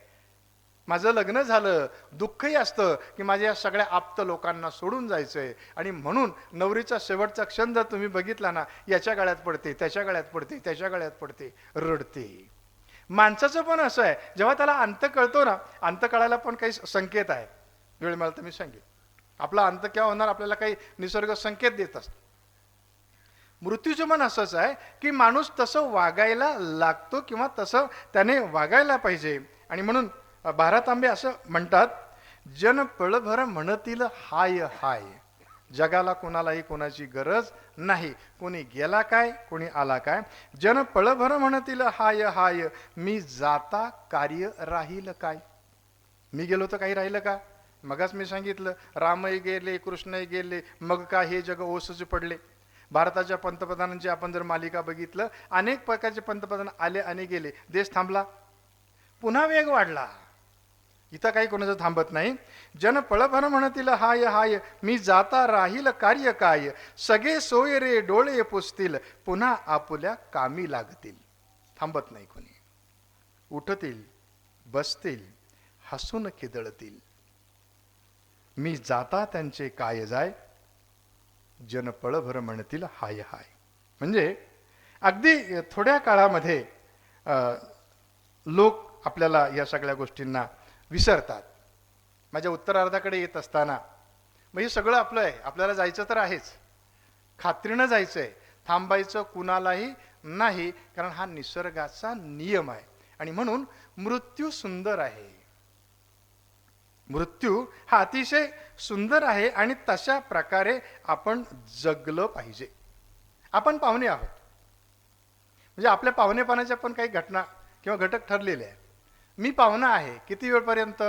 माझं लग्न झालं. दुःखही असतं की माझ्या या सगळ्या आप्त लोकांना सोडून जायचं आहे. आणि म्हणून नवरीचा शेवटचा क्षण जर तुम्ही बघितला ना, याच्या गळ्यात पडते, त्याच्या गळ्यात पडते, त्याच्या गळ्यात पडते, रडते. माणसाचं पण असं आहे, जेव्हा त्याला अंत कळतो ना, अंत कळायला पण काही संकेत आहे. वेळ मला तर मी सांगेन, आपला अंत केव्हा होणार आपल्याला काही निसर्ग संकेत देत असतो. मृत्यूचं मन असंच आहे की माणूस तसं वागायला लागतो किंवा तसं त्याने वागायला पाहिजे. आणि म्हणून भारत आंबे असं म्हणतात, जन पळभर म्हणतील हाय हाय, जगाला कोणालाही कोणाची गरज नाही. कोणी गेला काय, कोणी आला काय. जन पळभर म्हणतील हाय हाय, मी जाता कार्य राहील काय. मी गेलो तर काही राहिलं का. मगच मी सांगितलं, रामही गेले कृष्णही गेले, मग का हे जग ओसच पडले. भारताच्या पंतप्रधानांची आपण जर मालिका बघितलं, अनेक प्रकारचे पंतप्रधान आले आणि गेले, देश थांबला, पुन्हा वेग वाढला. इथं काही कोणाचं थांबत नाही. जन पळभर म्हणतील हाय हाय, मी जाता राहील कार्य काय. सगळे सोय रे डोळे पुसतील, पुन्हा आपुल्या कामी लागतील. थांबत नाही कोणी. उठतील, बसतील, हसून खिदळतील. मी जाता त्यांचे काय जाय, जन पळभर म्हणतील हाय हाय. म्हणजे अगदी थोड्या काळामध्ये लोक आपल्याला या सगळ्या गोष्टींना विसरतात. माझ्या उत्तरार्धाकडे येत असताना मग हे सगळं आपलं आहे, आपल्याला जायचं तर आहेच, खात्रीनं जायचं आहे, थांबायचं कुणालाही नाही, कारण हा निसर्गाचा नियम आहे. आणि म्हणून मृत्यू सुंदर आहे, मृत्यू हा अतिशय सुंदर आहे आणि तशा प्रकारे आपण जगलं पाहिजे. आपण पाहुणे आहोत, म्हणजे आपल्या पाहुणेपणाच्या पण काही घटना किंवा घटक ठरलेले आहेत. मी पाहुणा आहे किती वेळपर्यंत?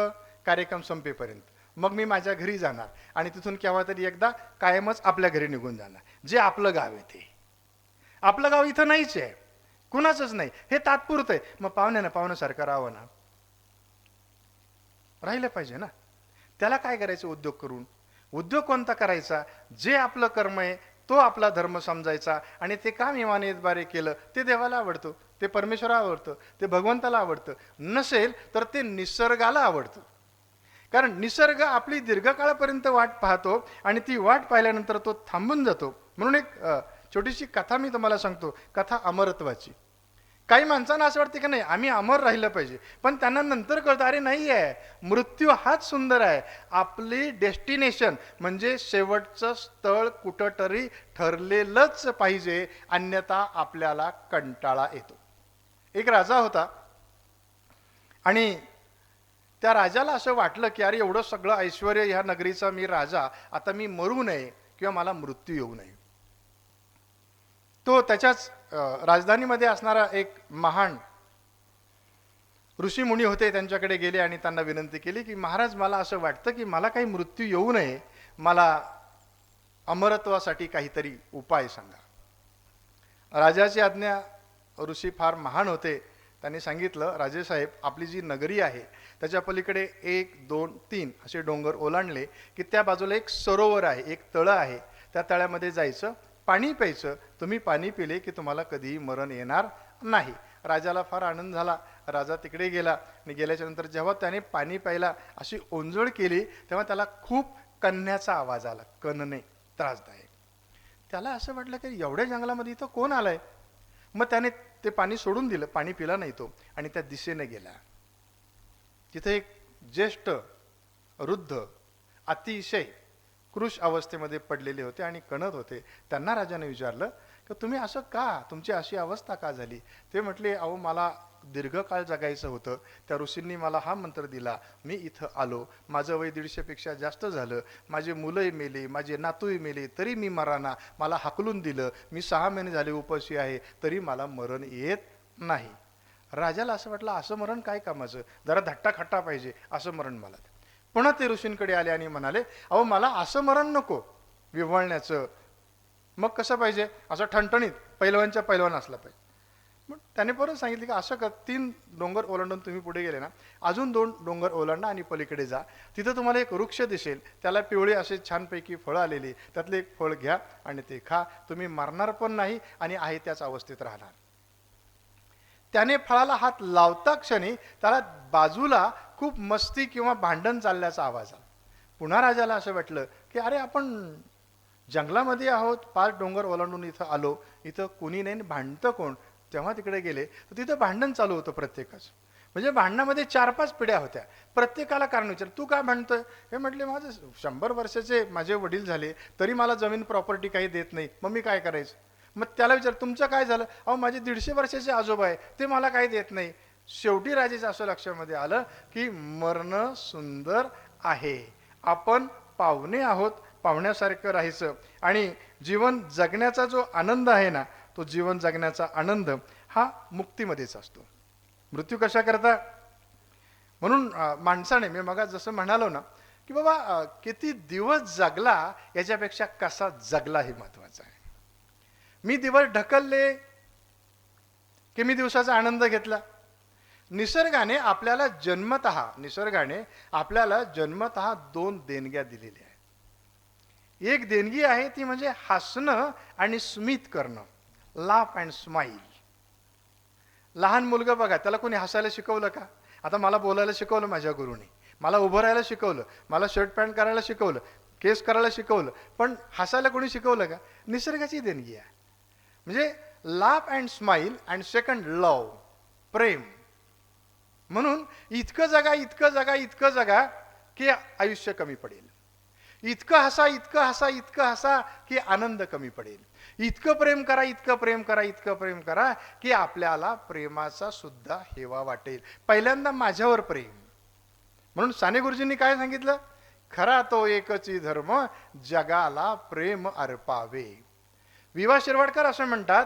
कार्यक्रम संपेपर्यंत. मग मी माझ्या घरी जाणार आणि तिथून केव्हा तरी एकदा कायमच आपल्या घरी निघून जाणार, जे आपलं गाव आहे ते. आपलं गाव इथं नाहीच आहे, कुणाचंच नाही, हे तात्पुरतं आहे. मग पाहुण्यानं पाहुण्यासारखं राहावं ना, राहिलं पाहिजे ना. त्याला काय करायचं? उद्योग करून. उद्योग कोणता करायचा? जे आपलं कर्म आहे तो आपला धर्म समजायचा, आणि ते काम इमानीद्वारे केलं ते देवाला आवडतं, ते परमेश्वराला आवडतं, ते भगवंताला आवडतं. नसेल तर ते निसर्गाला आवडतं, कारण निसर्ग आपली दीर्घकाळापर्यंत वाट पाहतो आणि ती वाट पाहिल्यानंतर तो थांबून जातो. म्हणून एक छोटीशी कथा मी तुम्हाला सांगतो, कथा अमरत्वाची. काही माणसांना असं वाटतं की नाही आम्ही अमर राहिलं पाहिजे, पण त्यांना नंतर कळतं अरे नाही आहे, मृत्यू हाच सुंदर आहे. आपली डेस्टिनेशन म्हणजे शेवटचं स्थळ कुठंतरी ठरलेलंच पाहिजे, अन्यथा आपल्याला कंटाळा येतो. एक राजा होता आणि त्या राजाला असं वाटलं की अरे एवढं सगळं ऐश्वर ह्या नगरीचा मी राजा, आता मी मरू नये किंवा मला मृत्यू येऊ नये. तो त्याच्याच राजधानीमध्ये असणारा एक महान ऋषीमुनी होते, त्यांच्याकडे गेले आणि त्यांना विनंती केली की महाराज मला असं वाटतं की मला काही मृत्यू येऊ नये, मला अमरत्वासाठी काहीतरी उपाय सांगा. राजाची आज्ञा, ऋषी फार महान होते, त्यांनी सांगितलं राजेसाहेब आपली जी नगरी आहे त्याच्या पलीकडे 1 2 3 असे डोंगर ओलांडले की त्या बाजूला एक सरोवर आहे, एक तळं आहे, त्या तळ्यामध्ये जायचं, पाणी प्यायचं, तुम्ही पाणी पिले की तुम्हाला कधीही मरण येणार नाही. राजाला फार आनंद झाला, राजा तिकडे गेला आणि गेल्याच्या नंतर जेव्हा त्याने पाणी प्यायला अशी ओंजळ केली तेव्हा त्याला खूप कन्याचा आवाज आला, कणणे, त्रासदायक. त्याला असं वाटलं की एवढ्या जंगलामध्ये इथं कोण आलंय. मग त्याने ते पाणी सोडून दिलं, पाणी पिला नाही तो आणि त्या दिशेने गेला. तिथे एक ज्येष्ठ वृद्ध अतिशय कृश अवस्थेमध्ये पडलेले होते आणि कणत होते. त्यांना राजाने विचारलं की तुम्ही असं का, तुमची अशी अवस्था का झाली? ते म्हटले अहो मला दीर्घकाळ जगायचं होतं, त्या ऋषींनी मला हा मंत्र दिला, मी इथं आलो, माझं वय 150 पेक्षा जास्त झालं, माझे मुलंही मेले, माझे नातूही मेले, तरी मी मराना, मला हाकलून दिलं, मी 6 महिने झाले उपाशी आहे, तरी मला मरण येत नाही. राजाला असं वाटलं असं मरण काय कामाचं, जरा धट्टाखट्टा पाहिजे असं मरण मला. पुन्हा ते ऋषींकडे आले आणि म्हणाले अहो मला असं मरण नको विव्हळण्याचं, मग कसं पाहिजे, असं ठणठणीत पैलवानच्या पैलवान असला पाहिजे. मग त्याने परत सांगितले की असं कर, 3 डोंगर ओलांडून तुम्ही पुढे गेले ना, अजून 2 डोंगर ओलांडा आणि पलीकडे जा, तिथं तुम्हाला एक वृक्ष दिसेल, त्याला पिवळे असे छानपैकी फळं आलेली, त्यातले एक फळ घ्या आणि ते खा, तुम्ही मरणार पण नाही आणि आहे त्याच अवस्थेत राहणार. त्याने फळाला हात लावता क्षणी त्याला बाजूला खूप मस्ती किंवा भांडण चालल्याचा आवाज आला. पुन्हा राजाला असं वाटलं की अरे आपण जंगलामध्ये आहोत, 5 डोंगर ओलांडून इथं आलो, इथं कुणी नाही, भांडतं कोण? तेव्हा तिकडे गेले तर तिथं भांडण चालू होतं प्रत्येकाचं. म्हणजे भांडणामध्ये 4-5 पिढ्या होत्या, प्रत्येकाला कारण विचार तू काय भांडतोय? हे म्हटले माझं 100 वर्षाचे माझे वडील झाले तरी मला जमीन प्रॉपर्टी काही देत नाही, मग मी काय करायचं? मग त्याला विचार तुमचं काय झालं? अहो माझे 150 वर्षाचे आजोबा आहे, ते मला काही देत नाही. शेवटी राजेचं असं लक्षामध्ये आलं की मरणं सुंदर आहे, आपण पाहुणे आहोत, पाहुण्यासारखं राहायचं आणि जीवन जगण्याचा जो आनंद आहे ना, तो जीवन जगण्याचा आनंद हा मुक्तीमध्येच असतो. मृत्यू कशा करता? म्हणून माणसाने, मी मग जसं म्हणालो ना की बाबा किती दिवस जगला याच्यापेक्षा कसा जगला हे महत्वाचं आहे. मी दिवस ढकलले की मी दिवसाचा आनंद घेतला. निसर्गाने आपल्याला जन्मतः 2 देणग्या दिलेल्या आहेत. एक देणगी आहे ती म्हणजे हसणं आणि स्मित करणं, लाफ अँड स्माईल. लहान मुलगा बघा, त्याला कोणी हसायला शिकवलं का? आता मला बोलायला शिकवलं माझ्या गुरुने, मला उभं राहायला शिकवलं, मला शर्ट पॅन्ट करायला शिकवलं, केस करायला शिकवलं, पण हसायला कोणी शिकवलं का? निसर्गाची देणगी आहे. म्हणजे laugh and smile and second love, प्रेम. म्हणून इतकं जगा की आयुष्य कमी पडेल. इतकं हसा, इतकं हसा, इतकं हसा की आनंद कमी पडेल. इतकं प्रेम करा, इतकं प्रेम करा, इतकं प्रेम करा की आपल्याला प्रेमाचा सुद्धा हेवा वाटेल. पहिल्यांदा माझ्यावर प्रेम. म्हणून साने गुरुजींनी काय सांगितलं? खरा तो एकची धर्म, जगाला प्रेम अर्पावे. विवा शिरवाडकर असं म्हणतात,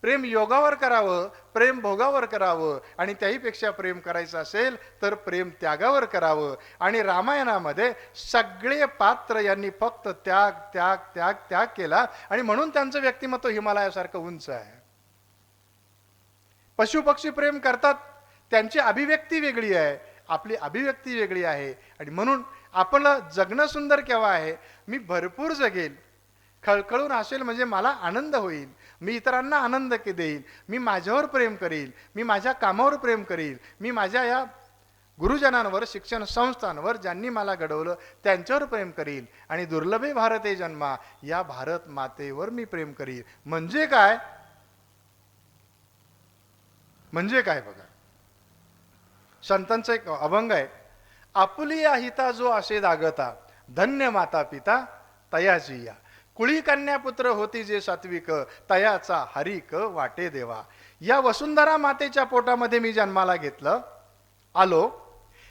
प्रेम योगावर करावं, प्रेम भोगावर करावं, आणि त्याहीपेक्षा प्रेम करायचं असेल तर प्रेम त्यागावर करावं. आणि रामायणामध्ये सगळे पात्र यांनी फक्त त्याग त्याग त्याग त्याग केला, आणि म्हणून त्यांचं व्यक्तिमत्व हिमालयासारखं उंच आहे. पशुपक्षी प्रेम करतात, त्यांची अभिव्यक्ती वेगळी आहे, आपली अभिव्यक्ती वेगळी आहे. आणि म्हणून आपलं जगणं सुंदर केव्हा आहे? मी भरपूर जगेल, खळखळून असेल म्हणजे मला आनंद होईल, मी इतरांना आनंद देईल, मी माझ्यावर प्रेम करील, मी माझ्या कामावर प्रेम करील, मी माझ्या या गुरुजनांवर, शिक्षण संस्थांवर ज्यांनी मला घडवलं त्यांच्यावर प्रेम करील, आणि दुर्लभे भारते जन्मा, या भारत मातेवर मी प्रेम करील. म्हणजे काय? म्हणजे काय बघा, संतांचा एक अभंग आहे, आपुली हिता जो असे दागता, धन्य माता पिता तयाची या. कुळी कन्या पुत्र होती जे सात्विक, तयाचा हरिक वाटे देवा. या वसुंधरा मातेच्या पोटामध्ये मी जन्माला घेतलं आलो,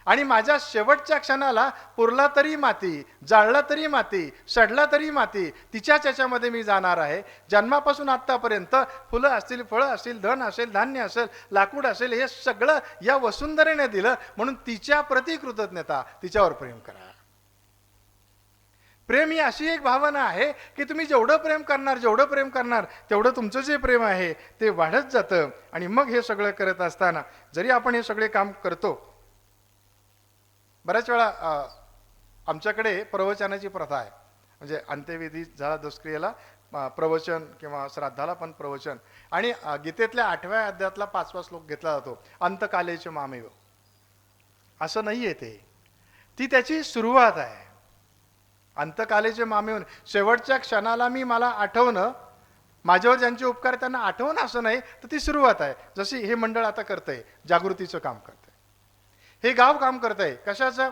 आणि माझ्या शेवटच्या क्षणाला पुरला तरी माती, जाळला तरी माती, सडला तरी माती, तिच्याच याच्यामध्ये मी जाणार आहे. जन्मापासून आत्तापर्यंत फुलं असतील, फळं असतील, धन असेल, धान्य असेल, लाकूड असेल, हे सगळं या वसुंधरेने दिलं. म्हणून तिच्या प्रति कृतज्ञता, तिच्यावर प्रेम करा. प्रेम ही अशी एक भावना आहे की तुम्ही जेवढं प्रेम करणार, जेवढं प्रेम करणार, तेवढं तुमचं जे प्रेम आहे ते वाढत जातं. आणि मग हे सगळं करत असताना जरी आपण हे सगळे काम करतो, बऱ्याच वेळा आमच्याकडे प्रवचनाची प्रथा आहे. म्हणजे अंत्यविधी झाला, दुष्क्रियेला प्रवचन किंवा श्राद्धाला पण प्रवचन. आणि गीतेतल्या 8व्या अध्यायातला 5वा श्लोक घेतला जातो, अंतकालेचे मामेव. असं नाही आहे ते, ती त्याची सुरुवात आहे. अंतकालेचे मामेव, शेवटच्या क्षणाला मला आठवणं, माझ्यावर ज्यांचे उपकार त्यांना आठवणं, असं नाही, तर ती सुरुवात आहे. जशी हे मंडळ आता करतंय, जागृतीचं काम करतंय, हे गाव काम करतंय. कशाचं?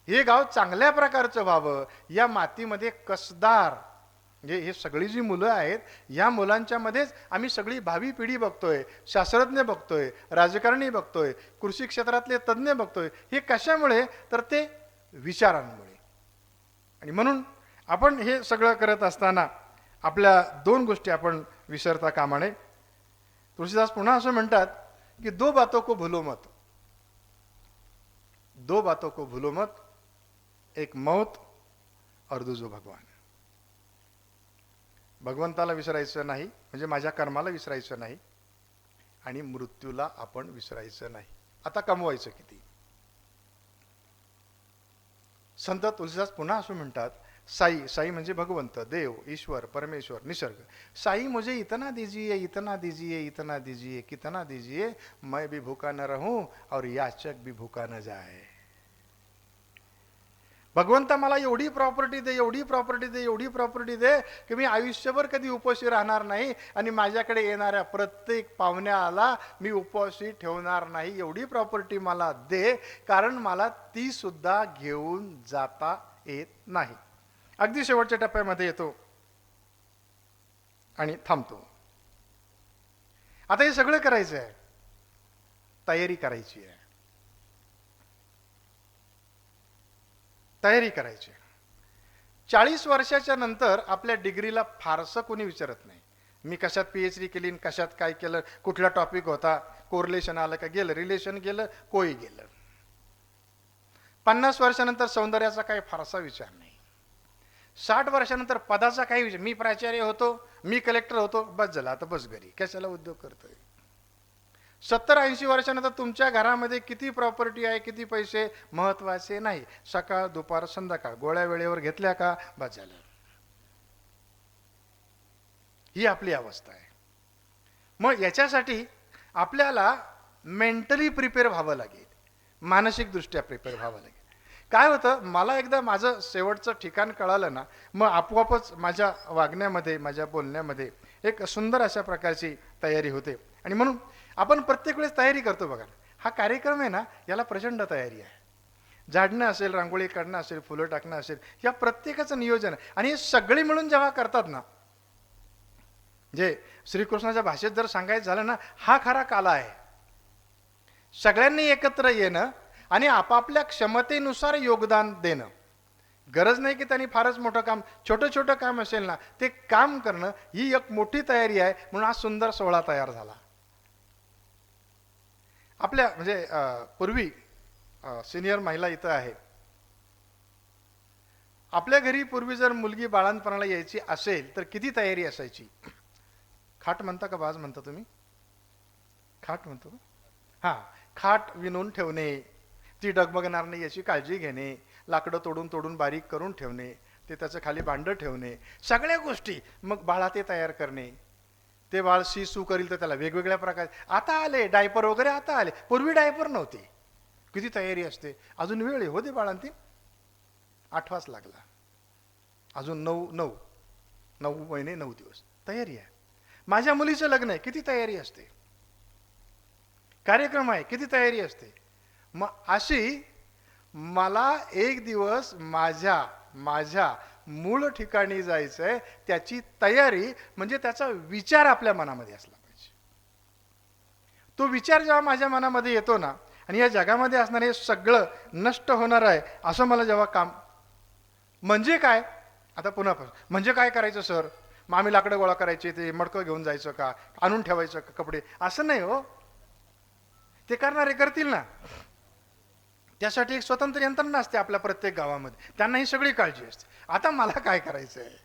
हे गाव चांगल्या प्रकारचं व्हावं, या मातीमध्ये कसदार, म्हणजे हे सगळी जी मुलं आहेत, या मुलांच्या मध्येच आम्ही सगळी भावी पिढी बघतोय, शास्त्रज्ञ बघतोय, राजकारणी बघतोय, कृषी क्षेत्रातले तज्ज्ञ बघतोय. हे कशामुळे? तर ते विचारांमुळे. आणि म्हणून आपण हे सगळं करत असताना आपल्या 2 गोष्टी आपण विसरता कामा नये. तुलसीदास पुन्हा असं म्हणतात की दो बातों को भूलो मत, दो बातों को भूलो मत, एक मौत और दूसरा भगवान. भगवंताला विसरायचं नाही, म्हणजे माझ्या कर्माला विसरायचं नाही, आणि मृत्यूला आपण विसरायचं नाही. आता कमवायचं किती? संत तुलसीदास पुन्हा असं म्हणतात, साई, साई म्हणजे भगवंत, देव, ईश्वर, परमेश्वर, निसर्ग. साई मुझे इतना दीजिए, इतना दीजिए, इतना दीजिए, कितना दीजिए, मैं भी भूखा न रहूं और याचक भी भूखा न जाए. भगवंता मला एवढी प्रॉपर्टी दे, एवढी प्रॉपर्टी दे, एवढी प्रॉपर्टी दे की मी आयुष्यभर कधी उपाशी राहणार नाही, आणि माझ्याकडे येणाऱ्या प्रत्येक पाहुण्याला मी उपाशी ठेवणार नाही. एवढी प्रॉपर्टी मला दे, कारण मला ती सुद्धा घेऊन जाता येत नाही. अगदी शेवटच्या टप्प्यामध्ये येतो आणि थांबतो. आता हे सगळं करायचं आहे, तयारी करायची आहे, तयारी करायची. 40 वर्षाच्या नंतर आपल्या डिग्रीला फारसं कोणी विचारत नाही, मी कशात PhD केली, कशात काय केलं, कुठला टॉपिक होता, कोरिलेशन आलं का गेलं, रिलेशन गेलं, कोई गेलं. 50 वर्षानंतर सौंदर्याचा काही फारसा विचार नाही. 60 वर्षानंतर पदाचा काही विचार, मी प्राचार्य होतो, मी कलेक्टर होतो, बस झालं, आता बस घरी, कशाला उद्योग करतोय. 70-80 वर्षानंतर तुमच्या घरामध्ये किती प्रॉपर्टी आहे, किती पैसे, महत्वाचे नाही. सकाळ, दुपार, संध्याकाळ गोळ्या वेळेवर घेतल्या का, बस झालं. ही आपली अवस्था आहे. मग याच्यासाठी आपल्याला मेंटली प्रिपेअर व्हावं लागेल, मानसिकदृष्ट्या प्रिपेअर व्हावं लागेल. काय होतं, मला एकदा माझं शेवटचं ठिकाण कळालं ना, मग आपोआपच माझ्या वागण्यामध्ये, माझ्या बोलण्यामध्ये एक सुंदर अशा प्रकारची तयारी होते. आणि म्हणून आपण प्रत्येक वेळेस तयारी करतो. बघा, हा कार्यक्रम आहे ना, याला प्रचंड तयारी आहे. झाडणं असेल, रांगोळी काढणं असेल, फुलं टाकणं असेल, या प्रत्येकाचं नियोजन आहे. आणि हे सगळे मिळून जेव्हा करतात ना, जे श्रीकृष्णाच्या भाषेत जर सांगायचं झालं ना, हा खरा काला आहे. सगळ्यांनी एकत्र येणं आणि आपापल्या क्षमतेनुसार योगदान देणं. गरज नाही की त्यांनी फारच मोठं काम, छोटं छोटं काम असेल ना, ते काम करणं ही एक मोठी तयारी आहे. म्हणून हा सुंदर सोहळा तयार झाला. आपल्या म्हणजे पूर्वी सिनियर महिला इथं आहे. आपल्या घरी पूर्वी जर मुलगी बाळंतपणाला यायची असेल तर किती तयारी असायची? खाट म्हणता का बाज म्हणता तुम्ही? खाट म्हणतो. हां, खाट विणून ठेवणे, ती डगमगणार नाही याची काळजी घेणे, लाकडं तोडून तोडून बारीक करून ठेवणे, ते त्याचं खाली भांडं ठेवणे, सगळ्या गोष्टी. मग बाळा ते तयार करणे, ते बाळ शी सू करील तर त्याला वेगवेगळ्या प्रकार. आता आले डायपर वगैरे, आता आले, पूर्वी डायपर नव्हते. किती तयारी असते. अजून वेळ आहे, होते बाळांती 8वाच लागला, अजून 9 महिने 9 दिवस तयारी आहे. माझ्या मुलीचं लग्न आहे, किती तयारी असते. कार्यक्रम आहे, किती तयारी असते. मग अशी मला एक दिवस माझ्या मूळ ठिकाणी जायचंय, त्याची तयारी म्हणजे त्याचा विचार आपल्या मनामध्ये असला पाहिजे. तो विचार जेव्हा माझ्या मनामध्ये येतो ना, आणि या जगामध्ये असणार हे सगळं नष्ट होणार आहे असं मला जेव्हा काम. म्हणजे काय, आता पुन्हा म्हणजे काय करायचं सर? मग आम्ही लाकडं गोळा करायचे, ते मडकं घेऊन जायचं का, आणून ठेवायचं का कपडे? असं नाही हो. ते करणारे करतील ना. त्यासाठी एक स्वतंत्र यंत्रणा असते आपल्या प्रत्येक गावामध्ये, त्यांना ही सगळी काळजी असते. आता मला काय करायचं आहे?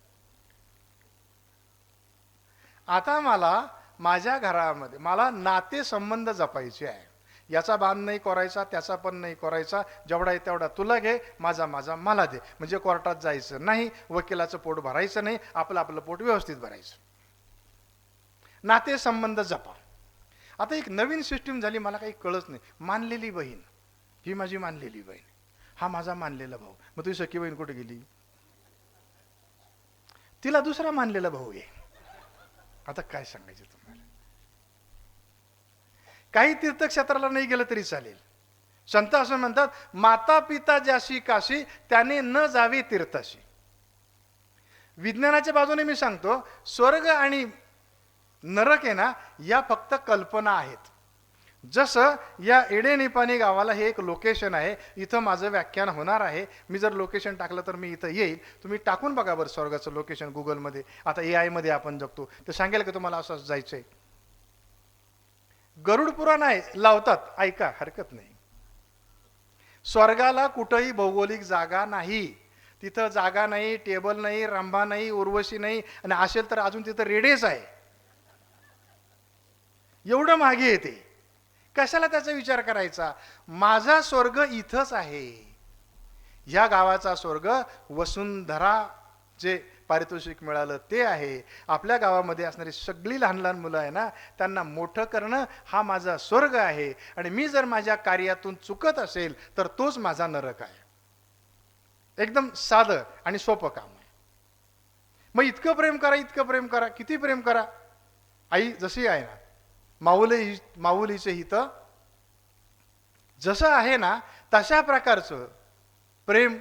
आता मला माझ्या घरामध्ये मला नातेसंबंध जपायचे आहे. याचा बांध नाही करायचा, त्याचा पण नाही करायचा, जेवढा आहे तेवढा तुला घे, माझा मला दे. म्हणजे कोर्टात जायचं नाही, वकिलाचं पोट भरायचं नाही, आपलं आपलं पोट व्यवस्थित भरायचं. नातेसंबंध जपा. आता एक नवीन सिस्टीम झाली, मला काही कळत नाही. मानलेली बहीण, ही माझी मानलेली बहीण, हा माझा मानलेला भाऊ. मग तुझी सखी बहीण कुठे गेली? तिला दुसरा मानलेला भाऊ आहे. आता काय सांगायचं तुम्हाला? काही तीर्थक्षेत्राला नाही गेलं तरी चालेल. संत असं म्हणतात, माता पिता ज्याशी काशी, त्याने न जावे तीर्थाशी. विज्ञानाच्या बाजूने मी सांगतो, स्वर्ग आणि नरक आहे ना, या फक्त कल्पना आहेत. जसं या एडेनिपाणी गावाला हे एक लोकेशन आहे, इथं माझं व्याख्यान होणार आहे. मी जर लोकेशन टाकलं तर मी इथं येईल. तुम्ही टाकून बघा बरं स्वर्गाचं लोकेशन गुगलमध्ये. आता AI मध्ये आपण जगतो, ते सांगेल की तुम्हाला असं जायचंय. गरुड पुराण आहे, लावतात, ऐका, हरकत नाही. स्वर्गाला कुठंही भौगोलिक जागा नाही. तिथं जागा नाही, टेबल नाही, रंभा नाही, उर्वशी नाही, आणि असेल तर अजून तिथं रेडेच आहे. एवढं मागे येते. कशाला त्याचा विचार करायचा? माझा स्वर्ग इथंच आहे. या गावाचा स्वर्ग वसुंधरा जे पारितोषिक मिळालं ते आहे. आपल्या गावामध्ये असणारी सगळी लहान लहान मुलं आहे ना, त्यांना मोठं करणं हा माझा स्वर्ग आहे. आणि मी जर माझ्या कार्यातून चुकत असेल तर तोच माझा नरक आहे. एकदम साधं आणि सोपं काम आहे. मग इतकं प्रेम करा, इतकं प्रेम करा, किती प्रेम करा. आई जशी आहे ना, माऊलीचे हित जसं आहे ना, तशा प्रकारचं प्रेम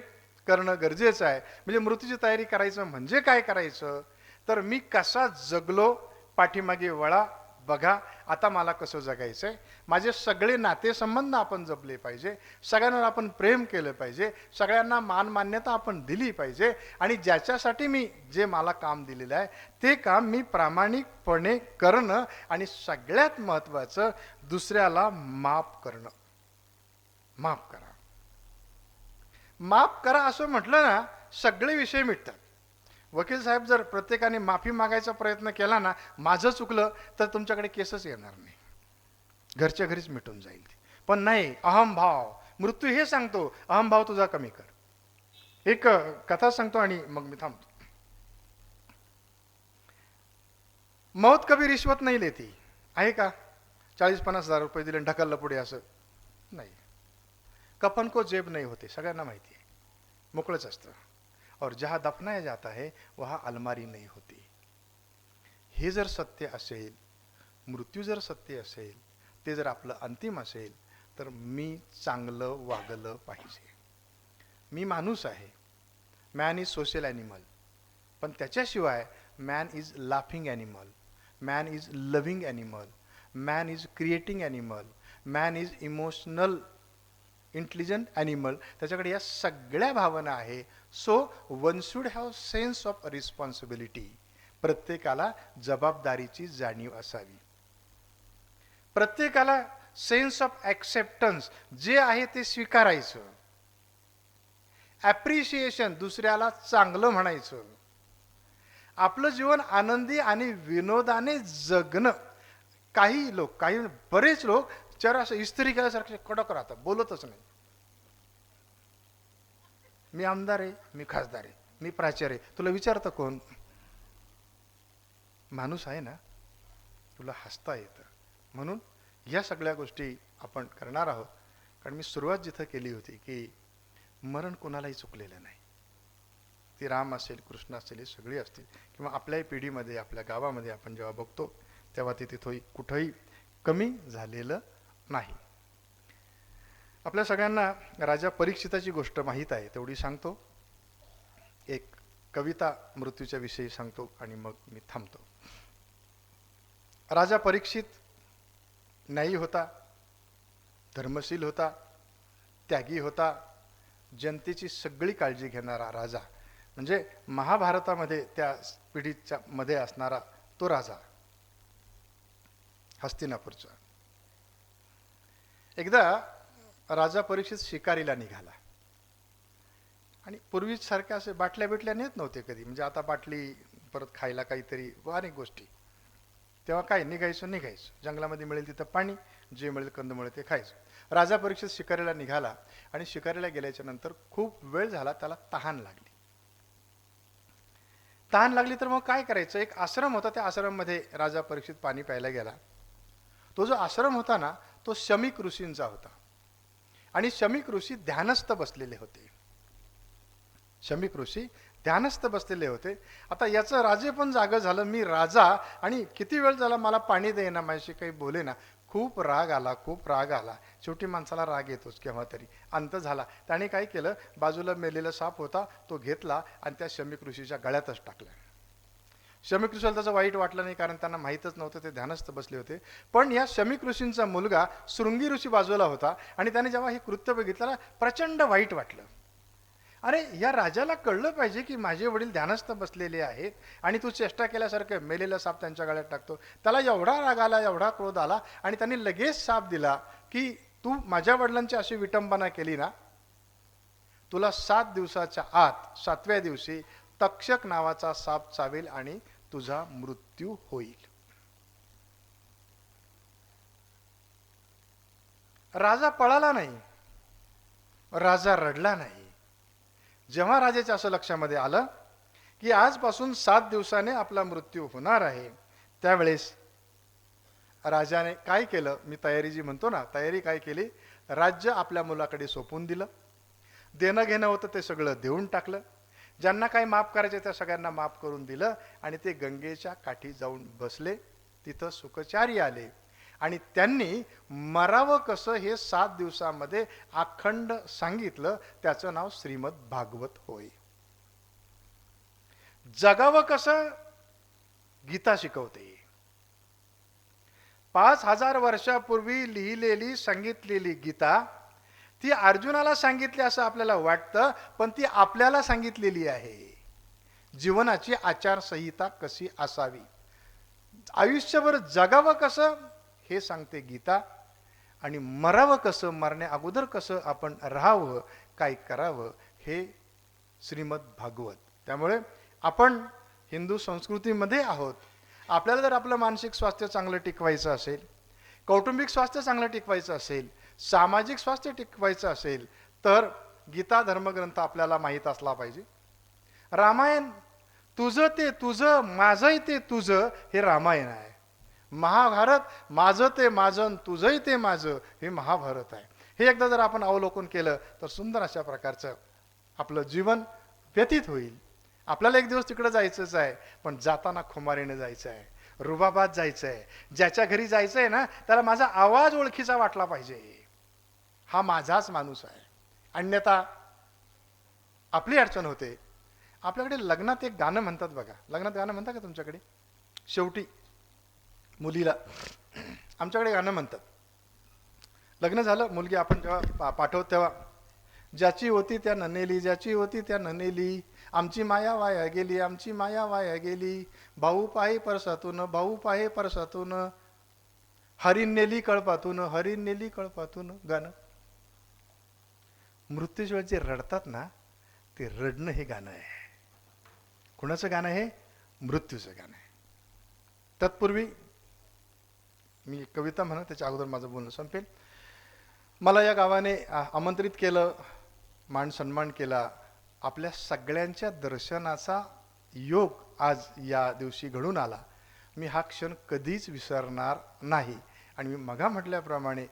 करणं गरजेचं आहे. म्हणजे मृत्यूची तयारी करायचं म्हणजे काय करायचं? तर मी कसा जगलो, पाठीमागे वळा, बघा आता मला कसं जगायचंय. माझे सगळे नातेसंबंध आपण जपले पाहिजे, सगळ्यांना आपण प्रेम केलं पाहिजे, सगळ्यांना मान मान्यता आपण दिली पाहिजे. आणि ज्याच्यासाठी मी जे मला काम दिलेलं आहे ते काम मी प्रामाणिकपणे करणं. आणि सगळ्यात महत्त्वाचं, दुसऱ्याला माफ करणं. माफ करा, माफ करा असं म्हटलं ना, सगळे विषय मिटतात. वकील साहेब जर प्रत्येकाने माफी मागायचा प्रयत्न केला ना, माझं चुकलं तर तुमच्याकडे केसच येणार नाही, घरच्या घरीच मिटून जाईल. पण नाही, अहमभाव. मृत्यू हे सांगतो, अहमभाव तुझा कमी कर. एक कथा सांगतो आणि मग मी थांबतो. मौत कभी रिश्वत नाही लेती, आहे का? 40-50 हजार रुपये दिले ढकललं पुढे, असं नाही. कफन को जेब नहीं होते, सगळ्यांना माहिती आहे, मोकळंच असतं. और जहाँ दफनाया जाता है वहाँ अलमारी नहीं होती. हे जर सत्य असेल, मृत्यू जर सत्य असेल, ते जर आपलं अंतिम असेल, तर मी चांगलं वागलं पाहिजे. मी माणूस आहे. Man is social animal. पण त्याच्याशिवाय man is laughing animal, man is loving animal, man is creating animal, man is emotional intelligent animal. त्याच्याकडे या सगळ्या भावना आहे. So one should have sense of responsibility. प्रत्येकाला जबाबदारीची जाणीव असावी. प्रत्येकाला सेन्स ऑफ ॲक्सेप्टन्स, जे आहे ते स्वीकारायचं. ॲप्रिशिएशन, दुसऱ्याला चांगलं म्हणायचं. आपलं जीवन आनंदी आणि विनोदाने जगणं. काही बरेच लोक चेहरा असं इस्त्री केल्यासारखे कडक राहतात, बोलतच नाही. मी आमदार आहे, मी खासदार आहे, मी प्राचार्य आहे. तुला विचारतं कोण? माणूस आहे ना, तुला हसता येतं. म्हणून या सगळ्या गोष्टी आपण करणार आहोत. कारण मी सुरुवात जिथं केली होती की मरण कोणालाही चुकलेलं नाही. ती राम असेल, कृष्ण असेल, हे सगळी असतील, किंवा आपल्याही पिढीमध्ये, आपल्या गावामध्ये आपण जेव्हा बघतो तेव्हा ते तिथंही कुठंही कमी झालेलं नाही. आपल्या सगळ्यांना राजा परीक्षिताची गोष्ट माहीत आहे, तेवढी सांगतो. एक कविता मृत्यूच्या विषयी सांगतो आणि मग मी थांबतो. राजा परीक्षित न्यायी होता, धर्मशील होता, त्यागी होता, जनतेची सगळी काळजी घेणारा राजा. म्हणजे महाभारतामध्ये त्या पिढीच्या मध्ये असणारा तो राजा हस्तिनापूरचा. एकदा राजा परीक्षित शिकारीला निघाला. आणि पूर्वीच सारख्या असे बाटल्या बिटल्या नेत नव्हते कधी. म्हणजे आता बाटली, परत खायला काहीतरी, अनेक गोष्टी. तेव्हा काय, निघायचं. जंगलामध्ये मिळेल तिथं पाणी, जे मिळेल कंदमुळे ते खायचं. राजा परीक्षित शिकारीला निघाला आणि शिकारीला गेल्याच्या नंतर खूप वेळ झाला, त्याला तहान लागली. तहान लागली तर मग काय करायचं? एक आश्रम होता, त्या आश्रममध्ये राजा परीक्षित पाणी प्यायला गेला. तो जो आश्रम होता ना, तो शमीक ऋषींचा होता. आणि शमीक ऋषी ध्यानस्थ बसलेले होते. शमीक ऋषी ध्यानस्थ बसलेले होते. आता याचं राजे पण जागं झालं, मी राजा आणि किती वेळ झाला मला पाणी देईना, माझ्याशी काही बोले ना. खूप राग आला. शेवटी माणसाला राग येतोच केव्हा तरी. अंत झाला. त्याने काय केलं, बाजूला मेलेला साप होता, तो घेतला आणि त्या शमीक ऋषीच्या गळ्यातच टाकला. शमीक ऋषीला त्याचं वाईट वाटलं नाही, कारण त्यांना माहीतच नव्हतं, ते ध्यानस्थ बसले होते. पण या शमीक ऋषींचा मुलगा शृंगी ऋषी बाजूला होता आणि त्याने जेव्हा हे कृत्य बघितलं, प्रचंड वाईट वाटलं. अरे, या राजाला कळलं पाहिजे की माझे वडील ध्यानस्थ बसलेले आहेत आणि तू चेष्टा केल्यासारखं मेलेला साप त्यांच्या गळ्यात टाकतो. त्याला एवढा राग आला, एवढा क्रोध आला आणि त्यांनी लगेच साप दिला की तू माझ्या वडिलांची अशी विटंबना केली ना, तुला 7 दिवसाच्या आत 7व्या दिवशी तक्षक नावाचा साप चावेल आणि तुझा मृत्यू होईल. राजा पळाला नाही, राजा रडला नाही. जेव्हा राजाच्या असं लक्षामध्ये आलं की आजपासून 7 दिवसाने आपला मृत्यू होणार आहे, त्यावेळेस राजाने काय केलं, मी तयारी जी म्हणतो ना, तयारी काय केली, राज्य आपल्या मुलाकडे सोपवून दिलं. देणं घेणं होतं ते सगळं देऊन टाकलं. ज्यांना काही माफ करायचे त्या सगळ्यांना माफ करून दिलं आणि ते गंगेच्या काठी जाऊन बसले. तिथं सुखचारी आले आणि त्यांनी मरावं कसं हे 7 दिवसामध्ये अखंड सांगितलं. त्याचं नाव श्रीमद भागवत होय. जगावं कसं गीता शिकवते. 5000 वर्षापूर्वी लिहिलेली, सांगितलेली गीता ती अर्जुनाला सांगितली असं आपल्याला वाटतं, पण ती आपल्याला सांगितलेली आहे. जीवनाची आचारसंहिता कशी असावी, आयुष्यभर जगावं कसं हे सांगते गीता. आणि मरावं कसं, मरण्या अगोदर कसं आपण राहावं, काय करावं, हे श्रीमद भागवत. त्यामुळे आपण हिंदू संस्कृतीमध्ये आहोत. आपल्याला जर आपलं मानसिक स्वास्थ्य चांगलं टिकवायचं असेल, कौटुंबिक स्वास्थ्य चांगलं टिकवायचं असेल, सामाजिक स्वास्थ्य टिकवायचं असेल, तर गीता धर्मग्रंथ आपल्याला माहीत असला पाहिजे. रामायण तुझं ते तुझं, माझंही ते तुझं, हे रामायण आहे. महाभारत माझं ते माझं, तुझंही ते माझं, हे महाभारत आहे. हे एकदा जर आपण अवलोकन केलं तर सुंदर अशा प्रकारचं आपलं जीवन व्यतीत होईल. आपल्याला एक दिवस तिकडे जायचंच आहे, पण जाताना खुमारीने जायचं आहे, रुबाबात जायचं आहे. ज्याच्या घरी जायचं आहे ना, त्याला माझा आवाज ओळखीचा वाटला पाहिजे, हा माझाच माणूस आहे. अन्यथा आपली अडचण होते. आपल्याकडे लग्नात एक गाणं म्हणतात बघा, लग्नात गाणं म्हणतात का तुमच्याकडे? शेवटी मुलीला आमच्याकडे गाणं म्हणतात. लग्न झालं, मुलगी आपण जेव्हा पाठवत तेव्हा, ज्याची होती त्या ननेली, ज्याची होती त्या ननेली, आमची माया वाया गेली, आमची माया वाया गेली, भाऊ पाहे परसातून, भाऊ पाहे परसातून, हरीण नेली कळपातून, हरीण नेली कळपातून. गाणं मृत्यूच्या जे रडतात ना, ते रडणं हे गाणं आहे. कुणाचं गाणं आहे? मृत्यूचं गाणं आहे. तत्पूर्वी मी एक कविता म्हणा, त्याच्या अगोदर माझं बोलणं संपेल. मला या गावाने आमंत्रित केलं, मान सन्मान केला. आपल्या सगळ्यांच्या दर्शनाचा योग आज या दिवशी घडून आला. मी हा क्षण कधीच विसरणार नाही. आणि मी मगा म्हटल्याप्रमाणे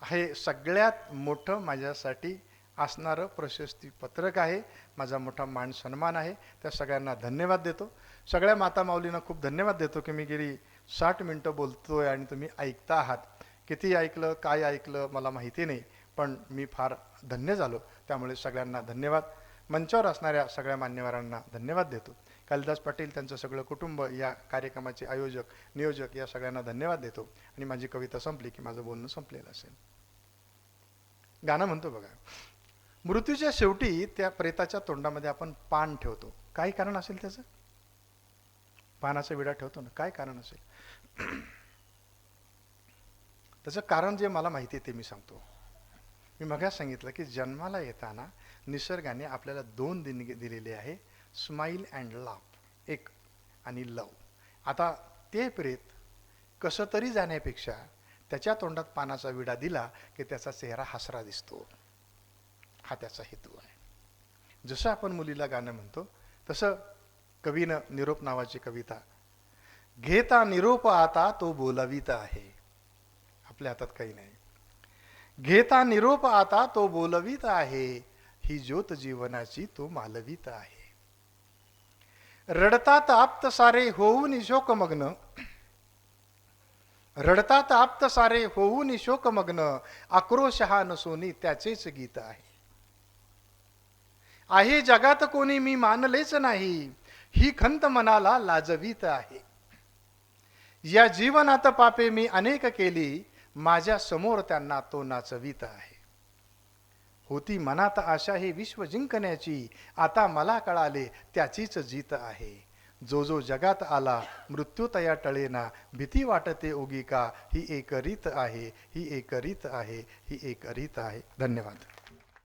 हे सगळ्यात मोठं माझ्यासाठी असणारं प्रशस्ती पत्रक आहे, माझा मोठा मान सन्मान आहे. त्या सगळ्यांना धन्यवाद देतो. सगळ्या माता माऊलींना खूप धन्यवाद देतो की मी गेली 60 मिनटं बोलतोय आणि तुम्ही ऐकता आहात. किती ऐकलं, काय ऐकलं मला माहिती नाही, पण मी फार धन्य झालो. त्यामुळे सगळ्यांना धन्यवाद. मंचावर असणाऱ्या सगळ्या मान्यवरांना धन्यवाद देतो. कालिदास पाटील, त्यांचं सगळं कुटुंब, या कार्यक्रमाचे आयोजक, नियोजक, या सगळ्यांना धन्यवाद देतो. आणि माझी कविता संपली की माझं बोलणं संपलेलं असेल. गाणं म्हणतो बघा. मृत्यूच्या शेवटी त्या प्रेताच्या तोंडामध्ये आपण पान ठेवतो. काय कारण असेल त्याचं? पानाचा विडा ठेवतो ना, काय कारण असेल? त्याचं कारण जे मला माहिती आहे ते मी सांगतो. मी मगाच सांगितलं की जन्माला येताना निसर्गाने आपल्याला 2 देणगी दिलेले आहे, स्माईल अँड लाफ, एक आणि लव. आता ते प्रेत कसं तरी जाण्यापेक्षा त्याच्या तोंडात पानाचा विडा दिला की त्याचा चेहरा हसरा दिसतो. हा त्याचा हेतू आहे. जसं आपण मुलीला गाणं म्हणतो तसं कवीनं निरोप नावाची कविता, घेता निरोप आता तो बोलाविता आहे. आपल्या हातात काही नाही. घेता निरोप आता तो बोलवीत आहे, ही ज्योत जीवनाची तो मालवीत आहे. रडतात आप्त सारे होऊन शोकमग्न, रडतात आप्त सारे होऊन शोकमग्न, आक्रोश हा नसोनी त्याचेच गीत आहे. आहे जगात कोणी मी मानलेच नाही, ही खंत मनाला लाजवीत आहे. या जीवनात पापे मी अनेक केली, माझ्या समोर त्यांना तो नाचवीत आहे. होती मनात आशा हे विश्व जिंकण्याची, आता मला कळाले त्याचीच जीत आहे. जो जो जगात आला मृत्यू तया टळेना, भीती वाटते उगी का, ही एक रीत आहे, ही एक रीत आहे, ही एक रीत आहे. धन्यवाद.